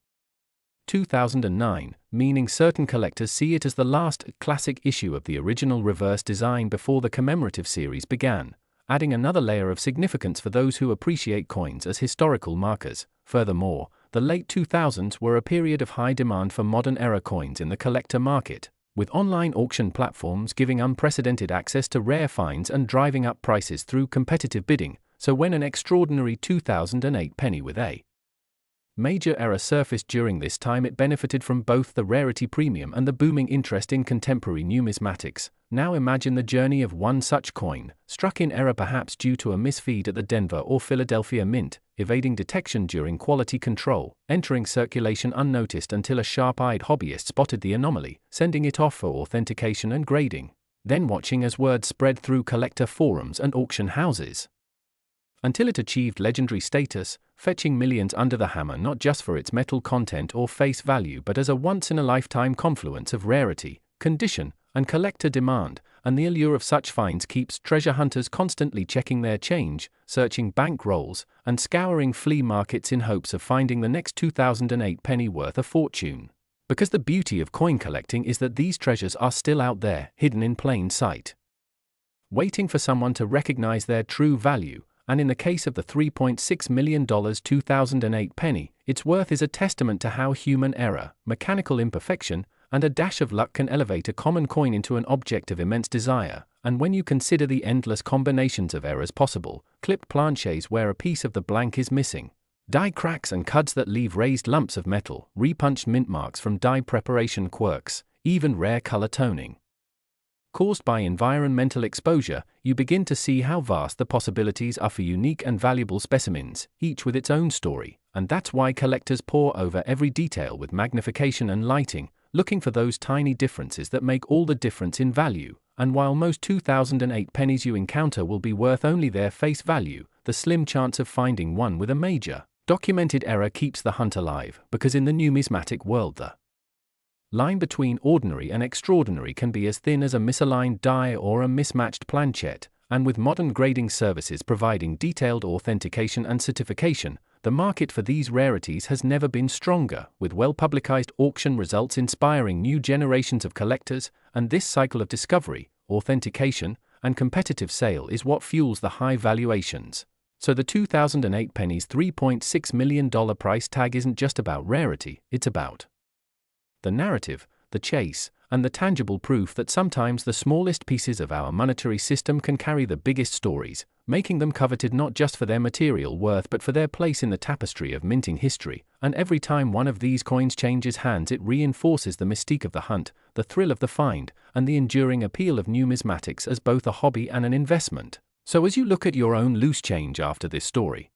2009, meaning certain collectors see it as the last classic issue of the original reverse design before the commemorative series began, adding another layer of significance for those who appreciate coins as historical markers. Furthermore, the late 2000s were a period of high demand for modern era coins in the collector market, with online auction platforms giving unprecedented access to rare finds and driving up prices through competitive bidding. So when an extraordinary 2008 penny with a major error surfaced during this time, it benefited from both the rarity premium and the booming interest in contemporary numismatics. Now imagine the journey of one such coin, struck in error perhaps due to a misfeed at the Denver or Philadelphia mint, evading detection during quality control, entering circulation unnoticed until a sharp-eyed hobbyist spotted the anomaly, sending it off for authentication and grading, then watching as word spread through collector forums and auction houses, until it achieved legendary status, fetching millions under the hammer not just for its metal content or face value but as a once-in-a-lifetime confluence of rarity, condition, and collector demand. And the allure of such finds keeps treasure hunters constantly checking their change, searching bank rolls, and scouring flea markets in hopes of finding the next 2008 penny worth a fortune. Because the beauty of coin collecting is that these treasures are still out there, hidden in plain sight, waiting for someone to recognize their true value. And in the case of the $3.6 million 2008 penny, its worth is a testament to how human error, mechanical imperfection, and a dash of luck can elevate a common coin into an object of immense desire. And when you consider the endless combinations of errors possible, clipped planchets where a piece of the blank is missing, die cracks and cuds that leave raised lumps of metal, repunched mint marks from die preparation quirks, even rare color toning caused by environmental exposure, you begin to see how vast the possibilities are for unique and valuable specimens, each with its own story. And that's why collectors pore over every detail with magnification and lighting, looking for those tiny differences that make all the difference in value. And while most 2008 pennies you encounter will be worth only their face value, the slim chance of finding one with a major documented error keeps the hunt alive, because in the numismatic world the line between ordinary and extraordinary can be as thin as a misaligned die or a mismatched planchette, and with modern grading services providing detailed authentication and certification, the market for these rarities has never been stronger, with well-publicized auction results inspiring new generations of collectors. And this cycle of discovery, authentication, and competitive sale is what fuels the high valuations. So the 2008 penny's $3.6 million price tag isn't just about rarity, it's about the narrative, the chase, and the tangible proof that sometimes the smallest pieces of our monetary system can carry the biggest stories, making them coveted not just for their material worth but for their place in the tapestry of minting history. And every time one of these coins changes hands, it reinforces the mystique of the hunt, the thrill of the find, and the enduring appeal of numismatics as both a hobby and an investment. So as you look at your own loose change after this story,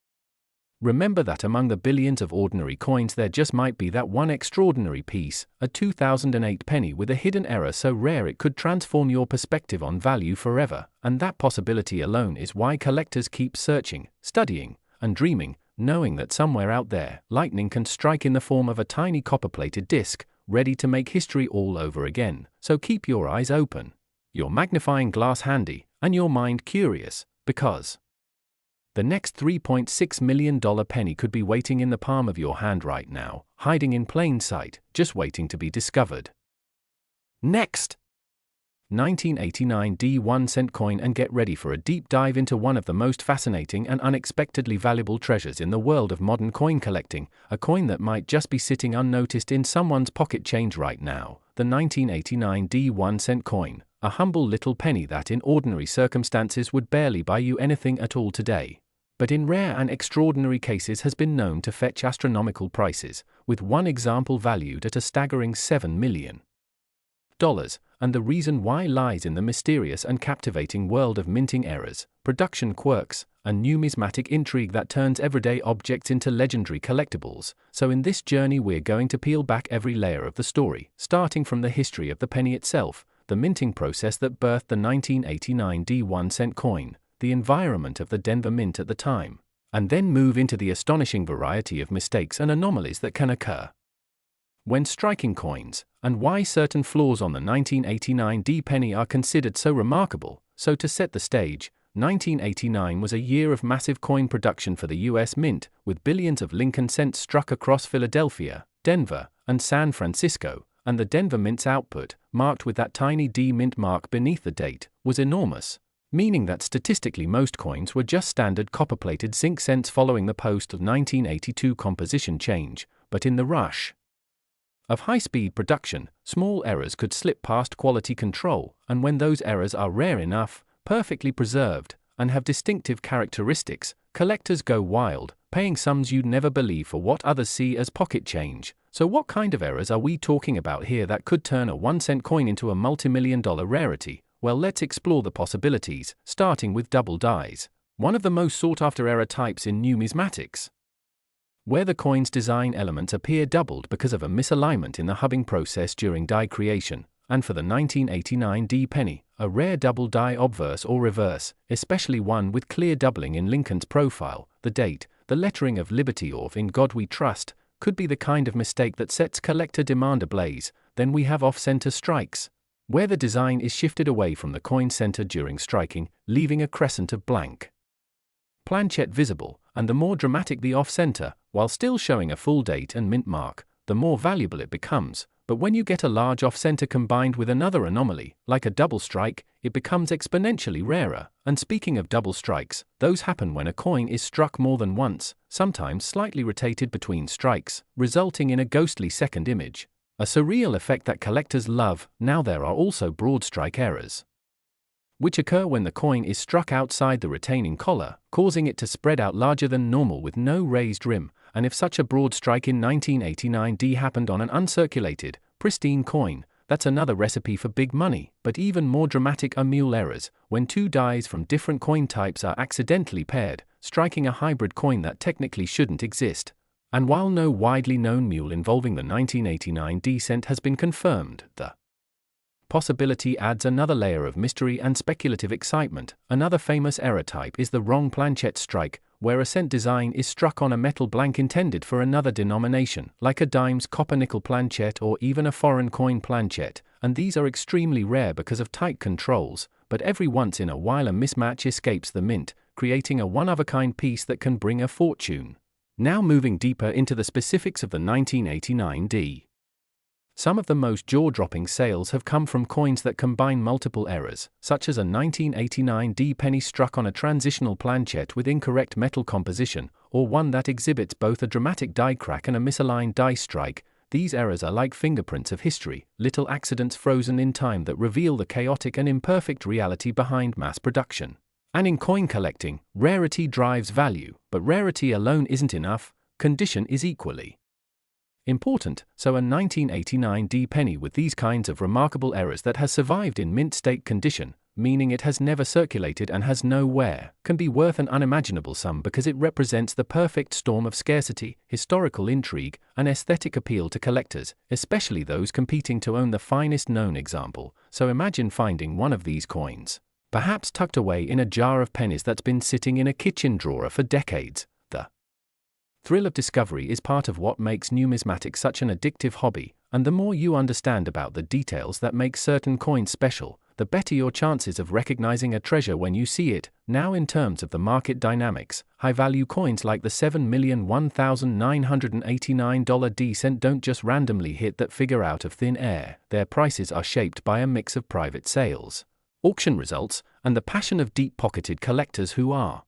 remember that among the billions of ordinary coins there just might be that one extraordinary piece, a 2008 penny with a hidden error so rare it could transform your perspective on value forever. And that possibility alone is why collectors keep searching, studying, and dreaming, knowing that somewhere out there, lightning can strike in the form of a tiny copper-plated disc, ready to make history all over again. So keep your eyes open, your magnifying glass handy, and your mind curious, because the next $3.6 million penny could be waiting in the palm of your hand right now, hiding in plain sight, just waiting to be discovered. Next! 1989 D1 cent coin, and get ready for a deep dive into one of the most fascinating and unexpectedly valuable treasures in the world of modern coin collecting, a coin that might just be sitting unnoticed in someone's pocket change right now, the 1989 D1 cent coin, a humble little penny that in ordinary circumstances would barely buy you anything at all today, but in rare and extraordinary cases has been known to fetch astronomical prices, with one example valued at a staggering $7 million. And the reason why lies in the mysterious and captivating world of minting errors, production quirks, and numismatic intrigue that turns everyday objects into legendary collectibles. So in this journey we're going to peel back every layer of the story, starting from the history of the penny itself, the minting process that birthed the 1989 1-cent coin, the environment of the Denver Mint at the time, and then move into the astonishing variety of mistakes and anomalies that can occur when striking coins, and why certain flaws on the 1989 penny are considered so remarkable. So to set the stage, 1989 was a year of massive coin production for the US Mint, with billions of Lincoln cents struck across Philadelphia, Denver, and San Francisco, and the Denver Mint's output, marked with that tiny D mint mark beneath the date, was enormous, meaning that statistically most coins were just standard copper-plated zinc cents following the post-1982 composition change, but in the rush of high-speed production, small errors could slip past quality control, and when those errors are rare enough, perfectly preserved, and have distinctive characteristics, collectors go wild, paying sums you'd never believe for what others see as pocket change. So what kind of errors are we talking about here that could turn a 1-cent coin into a multi-million-dollar rarity? Well, let's explore the possibilities, starting with double dies, one of the most sought-after error types in numismatics, where the coin's design elements appear doubled because of a misalignment in the hubbing process during die creation, and for the 1989 penny, a rare double die obverse or reverse, especially one with clear doubling in Lincoln's profile, the date, the lettering of Liberty or In God We Trust, could be the kind of mistake that sets collector demand ablaze. Then we have off-center strikes, where the design is shifted away from the coin center during striking, leaving a crescent of blank planchet visible, and the more dramatic the off-center, while still showing a full date and mint mark, the more valuable it becomes. But when you get a large off-center combined with another anomaly, like a double strike, it becomes exponentially rarer. And speaking of double strikes, those happen when a coin is struck more than once, sometimes slightly rotated between strikes, resulting in a ghostly second image, a surreal effect that collectors love. Now there are also broad strike errors, which occur when the coin is struck outside the retaining collar, causing it to spread out larger than normal with no raised rim. And if such a broad strike in 1989 happened on an uncirculated, pristine coin, that's another recipe for big money. But even more dramatic are mule errors, when two dies from different coin types are accidentally paired, striking a hybrid coin that technically shouldn't exist. And while no widely known mule involving the 1989 cent has been confirmed, the possibility adds another layer of mystery and speculative excitement. Another famous error type is the wrong planchet strike, where a cent design is struck on a metal blank intended for another denomination, like a dime's copper-nickel planchet or even a foreign coin planchet, and these are extremely rare because of tight controls, but every once in a while a mismatch escapes the mint, creating a one-of-a-kind piece that can bring a fortune. Now moving deeper into the specifics of the 1989 some of the most jaw-dropping sales have come from coins that combine multiple errors, such as a 1989 penny struck on a transitional planchet with incorrect metal composition, or one that exhibits both a dramatic die crack and a misaligned die strike. These errors are like fingerprints of history, little accidents frozen in time that reveal the chaotic and imperfect reality behind mass production. And in coin collecting, rarity drives value, but rarity alone isn't enough, condition is equally important. So a 1989 penny with these kinds of remarkable errors that has survived in mint state condition, meaning it has never circulated and has no wear, can be worth an unimaginable sum because it represents the perfect storm of scarcity, historical intrigue, and aesthetic appeal to collectors, especially those competing to own the finest known example. So imagine finding one of these coins, perhaps tucked away in a jar of pennies that's been sitting in a kitchen drawer for decades. The thrill of discovery is part of what makes numismatics such an addictive hobby, and the more you understand about the details that make certain coins special, the better your chances of recognizing a treasure when you see it. Now in terms of the market dynamics, high-value coins like the $7,001,989 cent don't just randomly hit that figure out of thin air. Their prices are shaped by a mix of private sales, auction results, and the passion of deep-pocketed collectors who are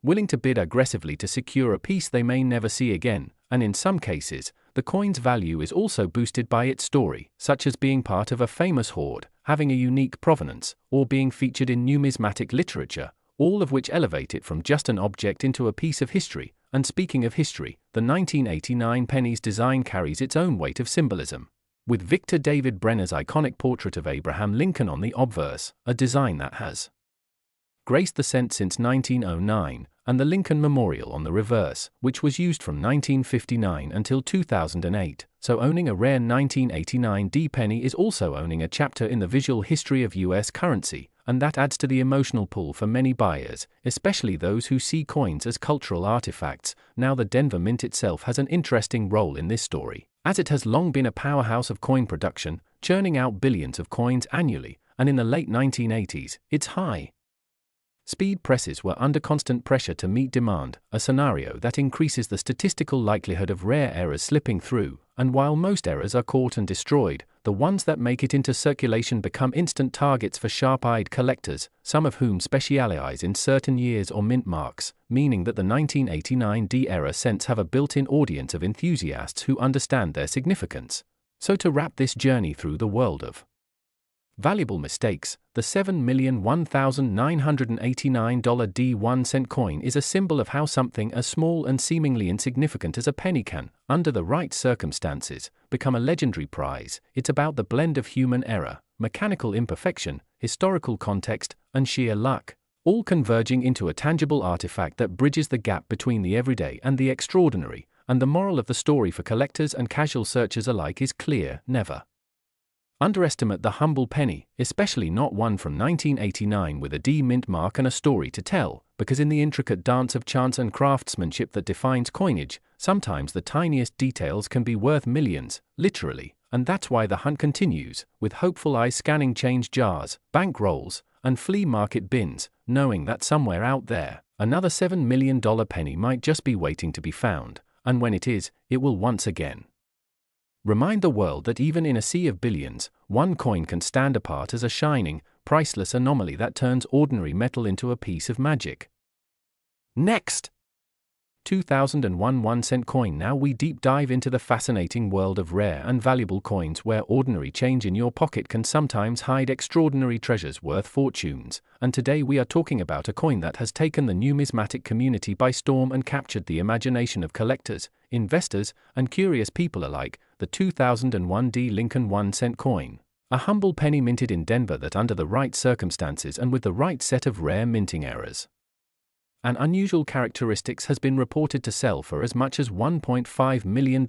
willing to bid aggressively to secure a piece they may never see again. And in some cases, the coin's value is also boosted by its story, such as being part of a famous hoard, having a unique provenance, or being featured in numismatic literature, all of which elevate it from just an object into a piece of history. And speaking of history, the 1989 Pennies design carries its own weight of symbolism. With Victor David Brenner's iconic portrait of Abraham Lincoln on the obverse, a design that has graced the cent since 1909, and the Lincoln Memorial on the reverse, which was used from 1959 until 2008, so owning a rare 1989 D penny is also owning a chapter in the visual history of US currency, and that adds to the emotional pull for many buyers, especially those who see coins as cultural artifacts. Now the Denver Mint itself has an interesting role in this story, as it has long been a powerhouse of coin production, churning out billions of coins annually, and in the late 1980s, its high speed presses were under constant pressure to meet demand, a scenario that increases the statistical likelihood of rare errors slipping through, and while most errors are caught and destroyed, the ones that make it into circulation become instant targets for sharp-eyed collectors, some of whom specialize in certain years or mint marks, meaning that the 1989 D-era cents have a built-in audience of enthusiasts who understand their significance. So to wrap this journey through the world of valuable mistakes, the $7,001,989 D1 cent coin is a symbol of how something as small and seemingly insignificant as a penny can, under the right circumstances, become a legendary prize. It's about the blend of human error, mechanical imperfection, historical context, and sheer luck, all converging into a tangible artifact that bridges the gap between the everyday and the extraordinary. And the moral of the story for collectors and casual searchers alike is clear: never underestimate the humble penny, especially not one from 1989 with a D mint mark and a story to tell, because in the intricate dance of chance and craftsmanship that defines coinage, sometimes the tiniest details can be worth millions, literally, and that's why the hunt continues, with hopeful eyes scanning change jars, bank rolls, and flea market bins, knowing that somewhere out there, another $7 million penny might just be waiting to be found, and when it is, it will once again remind the world that even in a sea of billions, one coin can stand apart as a shining, priceless anomaly that turns ordinary metal into a piece of magic. Next! 2001 1-cent coin. Now we deep dive into the fascinating world of rare and valuable coins where ordinary change in your pocket can sometimes hide extraordinary treasures worth fortunes. And today we are talking about a coin that has taken the numismatic community by storm and captured the imagination of collectors, investors, and curious people alike, the 2001 D Lincoln 1-cent coin. A humble penny minted in Denver that, under the right circumstances and with the right set of rare minting errors and unusual characteristics, has been reported to sell for as much as $1.5 million,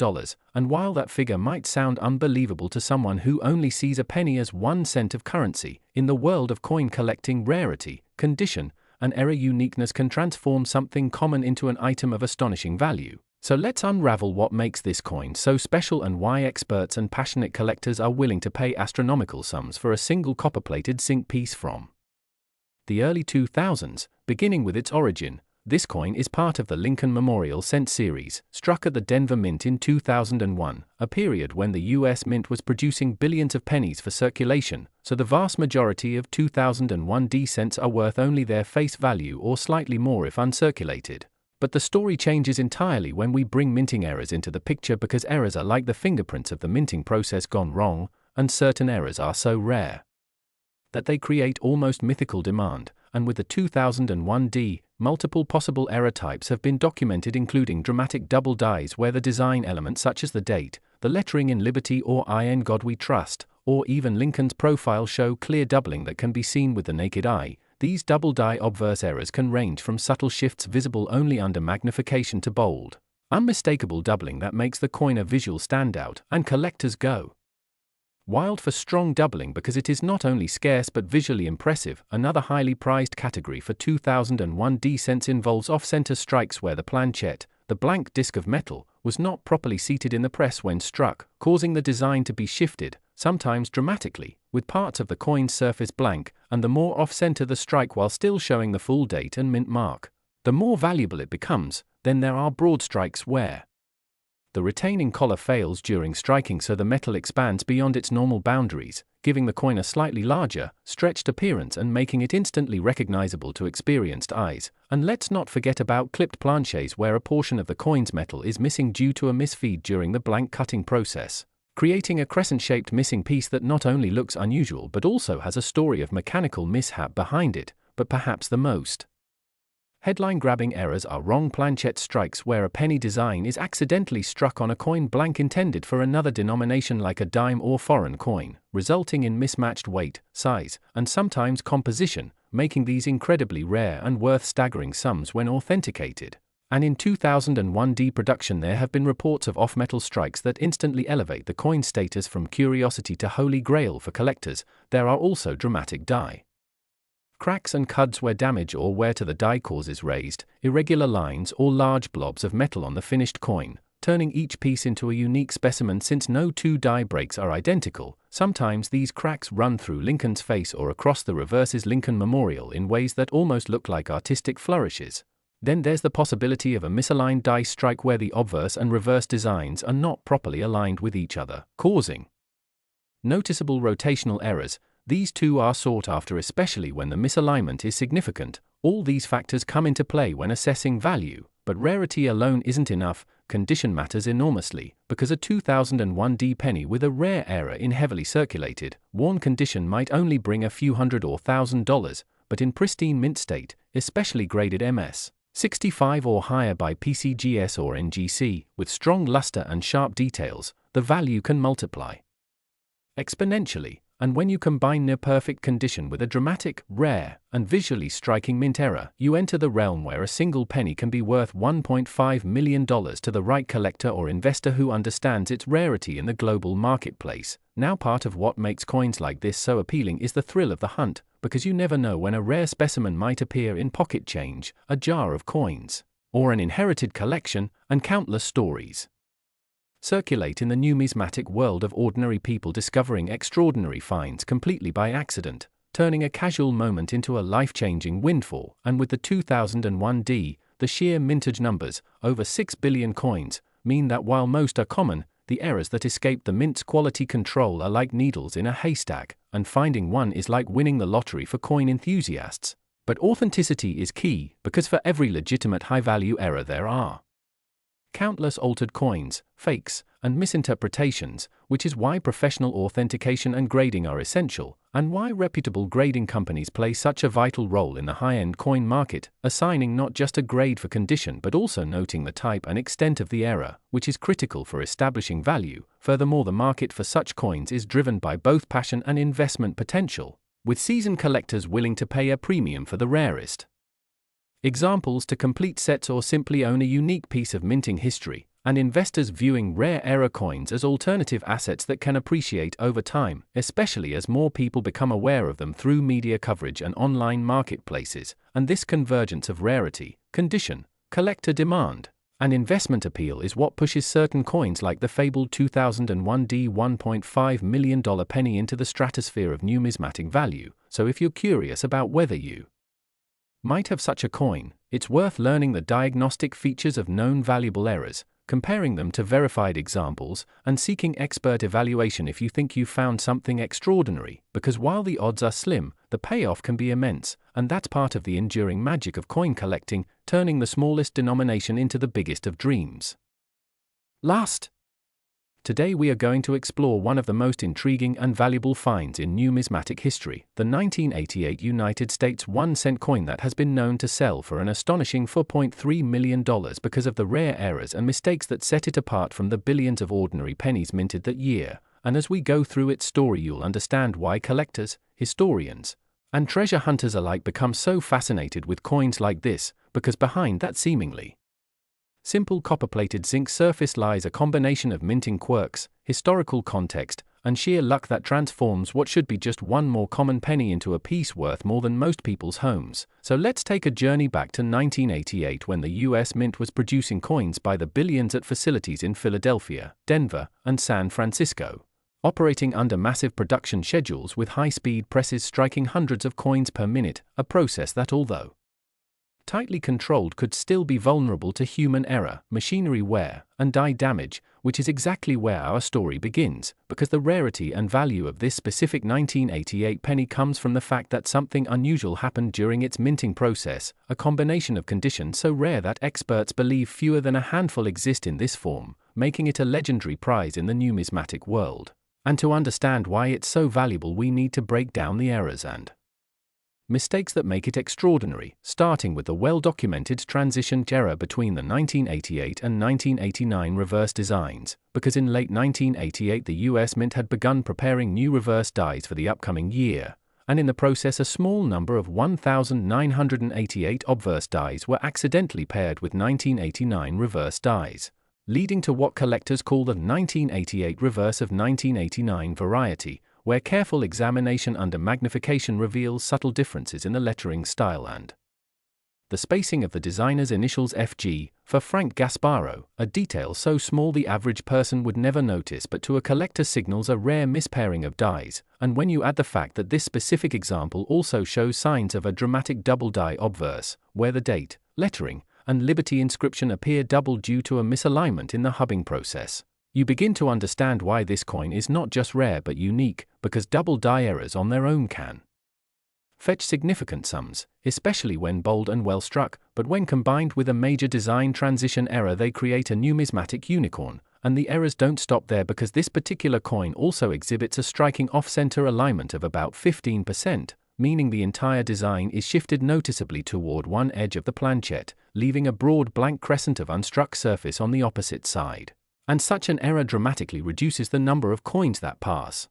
and while that figure might sound unbelievable to someone who only sees a penny as 1 cent of currency, in the world of coin collecting, rarity, condition, and error uniqueness can transform something common into an item of astonishing value. So let's unravel what makes this coin so special and why experts and passionate collectors are willing to pay astronomical sums for a single copper-plated zinc piece from the early 2000s. Beginning with its origin, this coin is part of the Lincoln Memorial Cent series, struck at the Denver Mint in 2001, a period when the US Mint was producing billions of pennies for circulation, so the vast majority of 2001 D cents are worth only their face value or slightly more if uncirculated. But the story changes entirely when we bring minting errors into the picture, because errors are like the fingerprints of the minting process gone wrong, and certain errors are so rare that they create almost mythical demand. And with the 2001 D, multiple possible error types have been documented, including dramatic double dies where the design elements such as the date, the lettering in Liberty or I in God We Trust, or even Lincoln's profile show clear doubling that can be seen with the naked eye. These double die obverse errors can range from subtle shifts visible only under magnification to bold, unmistakable doubling that makes the coin a visual standout, and collectors go wild for strong doubling because it is not only scarce but visually impressive. Another highly prized category for 2001 D cents involves off-center strikes where the planchette, the blank disc of metal, was not properly seated in the press when struck, causing the design to be shifted, sometimes dramatically, with parts of the coin's surface blank, and the more off-center the strike while still showing the full date and mint mark, the more valuable it becomes. Then there are broad strikes where the retaining collar fails during striking, so the metal expands beyond its normal boundaries, giving the coin a slightly larger, stretched appearance and making it instantly recognizable to experienced eyes. And let's not forget about clipped planchets where a portion of the coin's metal is missing due to a misfeed during the blank cutting process. creating a crescent-shaped missing piece that not only looks unusual but also has a story of mechanical mishap behind it. But perhaps the most headline-grabbing errors are wrong planchet strikes, where a penny design is accidentally struck on a coin blank intended for another denomination like a dime or foreign coin, resulting in mismatched weight, size, and sometimes composition, making these incredibly rare and worth staggering sums when authenticated. And in 2001 production there have been reports of off-metal strikes that instantly elevate the coin's status from curiosity to holy grail for collectors. There are also dramatic die cracks and cuts where damage or wear to the die causes raised, irregular lines or large blobs of metal on the finished coin, turning each piece into a unique specimen since no two die breaks are identical. Sometimes these cracks run through Lincoln's face or across the reverse's Lincoln Memorial in ways that almost look like artistic flourishes. Then there's the possibility of a misaligned die strike where the obverse and reverse designs are not properly aligned with each other, causing noticeable rotational errors. These too are sought after, especially when the misalignment is significant. All these factors come into play when assessing value, but rarity alone isn't enough. Condition matters enormously, because a 2001 penny with a rare error in heavily circulated, worn condition might only bring a few $100 or $1,000, but in pristine mint state, especially graded MS 65 or higher by PCGS or NGC, with strong luster and sharp details, the value can multiply exponentially. And when you combine near-perfect condition with a dramatic, rare, and visually striking mint error, you enter the realm where a single penny can be worth $1.5 million to the right collector or investor who understands its rarity in the global marketplace. Now, part of what makes coins like this so appealing is the thrill of the hunt, because you never know when a rare specimen might appear in pocket change, a jar of coins, or an inherited collection, and countless stories circulate in the numismatic world of ordinary people discovering extraordinary finds completely by accident, turning a casual moment into a life-changing windfall. And with the 2001 the sheer mintage numbers, over 6 billion coins, mean that while most are common, the errors that escape the mint's quality control are like needles in a haystack, and finding one is like winning the lottery for coin enthusiasts. But authenticity is key, because for every legitimate high-value error there are countless altered coins, fakes, and misinterpretations, which is why professional authentication and grading are essential, and why reputable grading companies play such a vital role in the high-end coin market, assigning not just a grade for condition but also noting the type and extent of the error, which is critical for establishing value. Furthermore, the market for such coins is driven by both passion and investment potential, with seasoned collectors willing to pay a premium for the rarest examples to complete sets or simply own a unique piece of minting history, and investors viewing rare error coins as alternative assets that can appreciate over time, especially as more people become aware of them through media coverage and online marketplaces. And this convergence of rarity, condition, collector demand, and investment appeal is what pushes certain coins like the fabled 2001 $1.5 million penny into the stratosphere of numismatic value. So if you're curious about whether you might have such a coin, it's worth learning the diagnostic features of known valuable errors, comparing them to verified examples, and seeking expert evaluation if you think you've found something extraordinary, because while the odds are slim, the payoff can be immense, and that's part of the enduring magic of coin collecting, turning the smallest denomination into the biggest of dreams. Today we are going to explore one of the most intriguing and valuable finds in numismatic history, the 1988 United States 1-cent coin that has been known to sell for an astonishing $4.3 million because of the rare errors and mistakes that set it apart from the billions of ordinary pennies minted that year. And as we go through its story, you'll understand why collectors, historians, and treasure hunters alike become so fascinated with coins like this, because behind that seemingly simple copper-plated zinc surface lies a combination of minting quirks, historical context, and sheer luck that transforms what should be just one more common penny into a piece worth more than most people's homes. So let's take a journey back to 1988, when the US Mint was producing coins by the billions at facilities in Philadelphia, Denver, and San Francisco, operating under massive production schedules with high-speed presses striking hundreds of coins per minute, a process that, although tightly controlled, could still be vulnerable to human error, machinery wear, and die damage, which is exactly where our story begins, because the rarity and value of this specific 1988 penny comes from the fact that something unusual happened during its minting process, a combination of conditions so rare that experts believe fewer than a handful exist in this form, making it a legendary prize in the numismatic world. And to understand why it's so valuable, we need to break down the errors and mistakes that make it extraordinary, starting with the well-documented transition error between the 1988 and 1989 reverse designs, because in late 1988 the US Mint had begun preparing new reverse dies for the upcoming year, and in the process a small number of 1,988 obverse dies were accidentally paired with 1989 reverse dies, leading to what collectors call the 1988 reverse of 1989 variety, where careful examination under magnification reveals subtle differences in the lettering style and the spacing of the designer's initials FG, for Frank Gasparo, a detail so small the average person would never notice but to a collector signals a rare mispairing of dies, and when you add the fact that this specific example also shows signs of a dramatic double die obverse, where the date, lettering, and Liberty inscription appear double due to a misalignment in the hubbing process, you begin to understand why this coin is not just rare but unique, because double die errors on their own can fetch significant sums, especially when bold and well struck, but when combined with a major design transition error they create a numismatic unicorn, and the errors don't stop there because this particular coin also exhibits a striking off-center alignment of about 15%, meaning the entire design is shifted noticeably toward one edge of the planchette, leaving a broad blank crescent of unstruck surface on the opposite side. And such an error dramatically reduces the number of coins that pass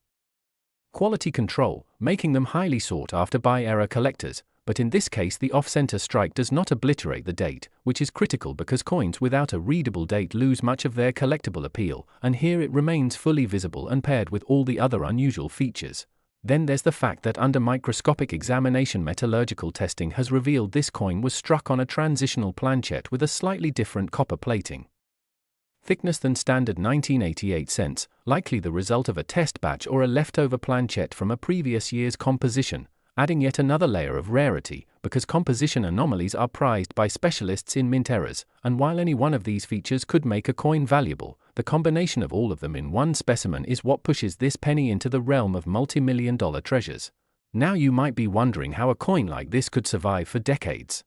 quality control, making them highly sought after by error collectors, but in this case the off-center strike does not obliterate the date, which is critical because coins without a readable date lose much of their collectible appeal, and here it remains fully visible and paired with all the other unusual features. Then there's the fact that under microscopic examination metallurgical testing has revealed this coin was struck on a transitional planchette with a slightly different copper plating thickness than standard 1988 cents, likely the result of a test batch or a leftover planchette from a previous year's composition, adding yet another layer of rarity, because composition anomalies are prized by specialists in mint errors, and while any one of these features could make a coin valuable, the combination of all of them in one specimen is what pushes this penny into the realm of multi-million-dollar treasures. Now you might be wondering how a coin like this could survive for decades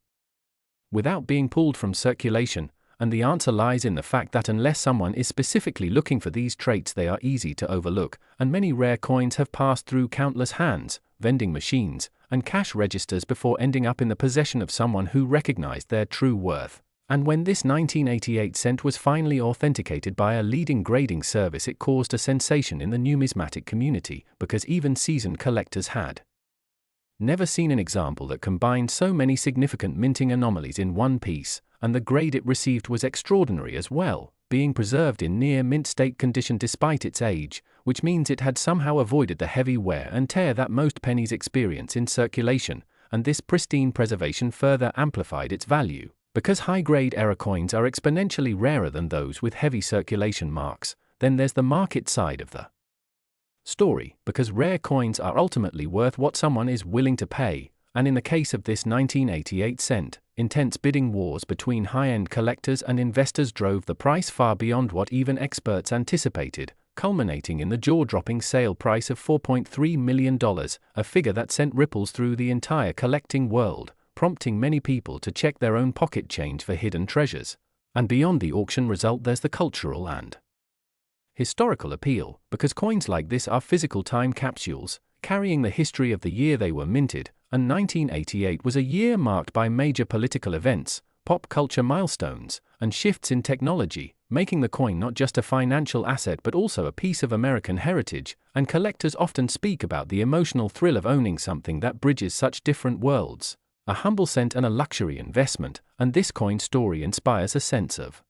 without being pulled from circulation, and the answer lies in the fact that unless someone is specifically looking for these traits they are easy to overlook, and many rare coins have passed through countless hands, vending machines, and cash registers before ending up in the possession of someone who recognized their true worth. And when this 1988 cent was finally authenticated by a leading grading service it caused a sensation in the numismatic community, because even seasoned collectors had never seen an example that combined so many significant minting anomalies in one piece, and the grade it received was extraordinary as well, being preserved in near mint state condition despite its age, which means it had somehow avoided the heavy wear and tear that most pennies experience in circulation, and this pristine preservation further amplified its value. Because high-grade error coins are exponentially rarer than those with heavy circulation marks, then there's the market side of the story, because rare coins are ultimately worth what someone is willing to pay, and in the case of this 1988 cent, intense bidding wars between high-end collectors and investors drove the price far beyond what even experts anticipated, culminating in the jaw-dropping sale price of $4.3 million, a figure that sent ripples through the entire collecting world, prompting many people to check their own pocket change for hidden treasures. And beyond the auction result there's the cultural and historical appeal, because coins like this are physical time capsules, carrying the history of the year they were minted, and 1988 was a year marked by major political events, pop culture milestones, and shifts in technology, making the coin not just a financial asset but also a piece of American heritage, and collectors often speak about the emotional thrill of owning something that bridges such different worlds. A humble cent and a luxury investment, and this coin story inspires a sense of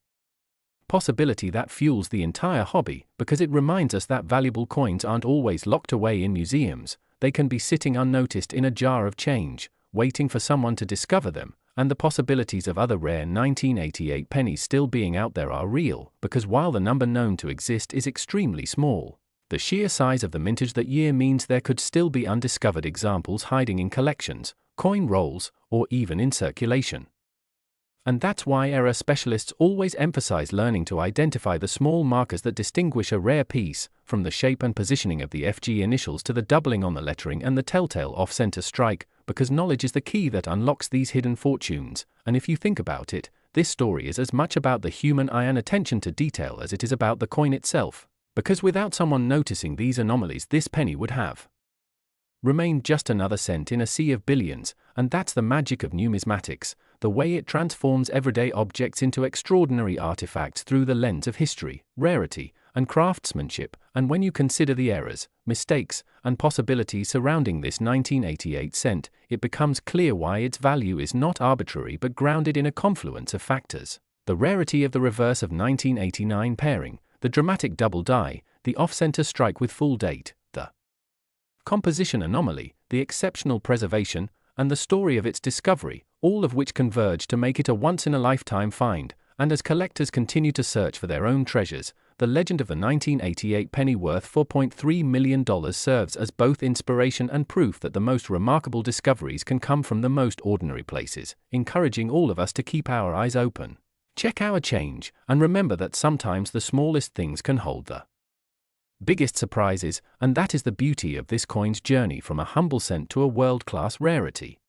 possibility that fuels the entire hobby, because it reminds us that valuable coins aren't always locked away in museums, they can be sitting unnoticed in a jar of change, waiting for someone to discover them, and the possibilities of other rare 1988 pennies still being out there are real, because while the number known to exist is extremely small, the sheer size of the mintage that year means there could still be undiscovered examples hiding in collections, coin rolls, or even in circulation. And that's why error specialists always emphasize learning to identify the small markers that distinguish a rare piece, from the shape and positioning of the FG initials to the doubling on the lettering and the telltale off-center strike, because knowledge is the key that unlocks these hidden fortunes, and if you think about it, this story is as much about the human eye and attention to detail as it is about the coin itself, because without someone noticing these anomalies, this penny would have remained just another cent in a sea of billions. And that's the magic of numismatics, the way it transforms everyday objects into extraordinary artifacts through the lens of history, rarity, and craftsmanship. And when you consider the errors, mistakes, and possibilities surrounding this 1988 cent, it becomes clear why its value is not arbitrary but grounded in a confluence of factors: the rarity of the reverse of 1989 pairing, the dramatic double die, the off-center strike with full date, the composition anomaly, the exceptional preservation, and the story of its discovery, all of which converge to make it a once-in-a-lifetime find. And as collectors continue to search for their own treasures, the legend of the 1988 penny worth $4.3 million serves as both inspiration and proof that the most remarkable discoveries can come from the most ordinary places, encouraging all of us to keep our eyes open, check our change, and remember that sometimes the smallest things can hold the biggest surprises. And that is the beauty of this coin's journey from a humble cent to a world-class rarity.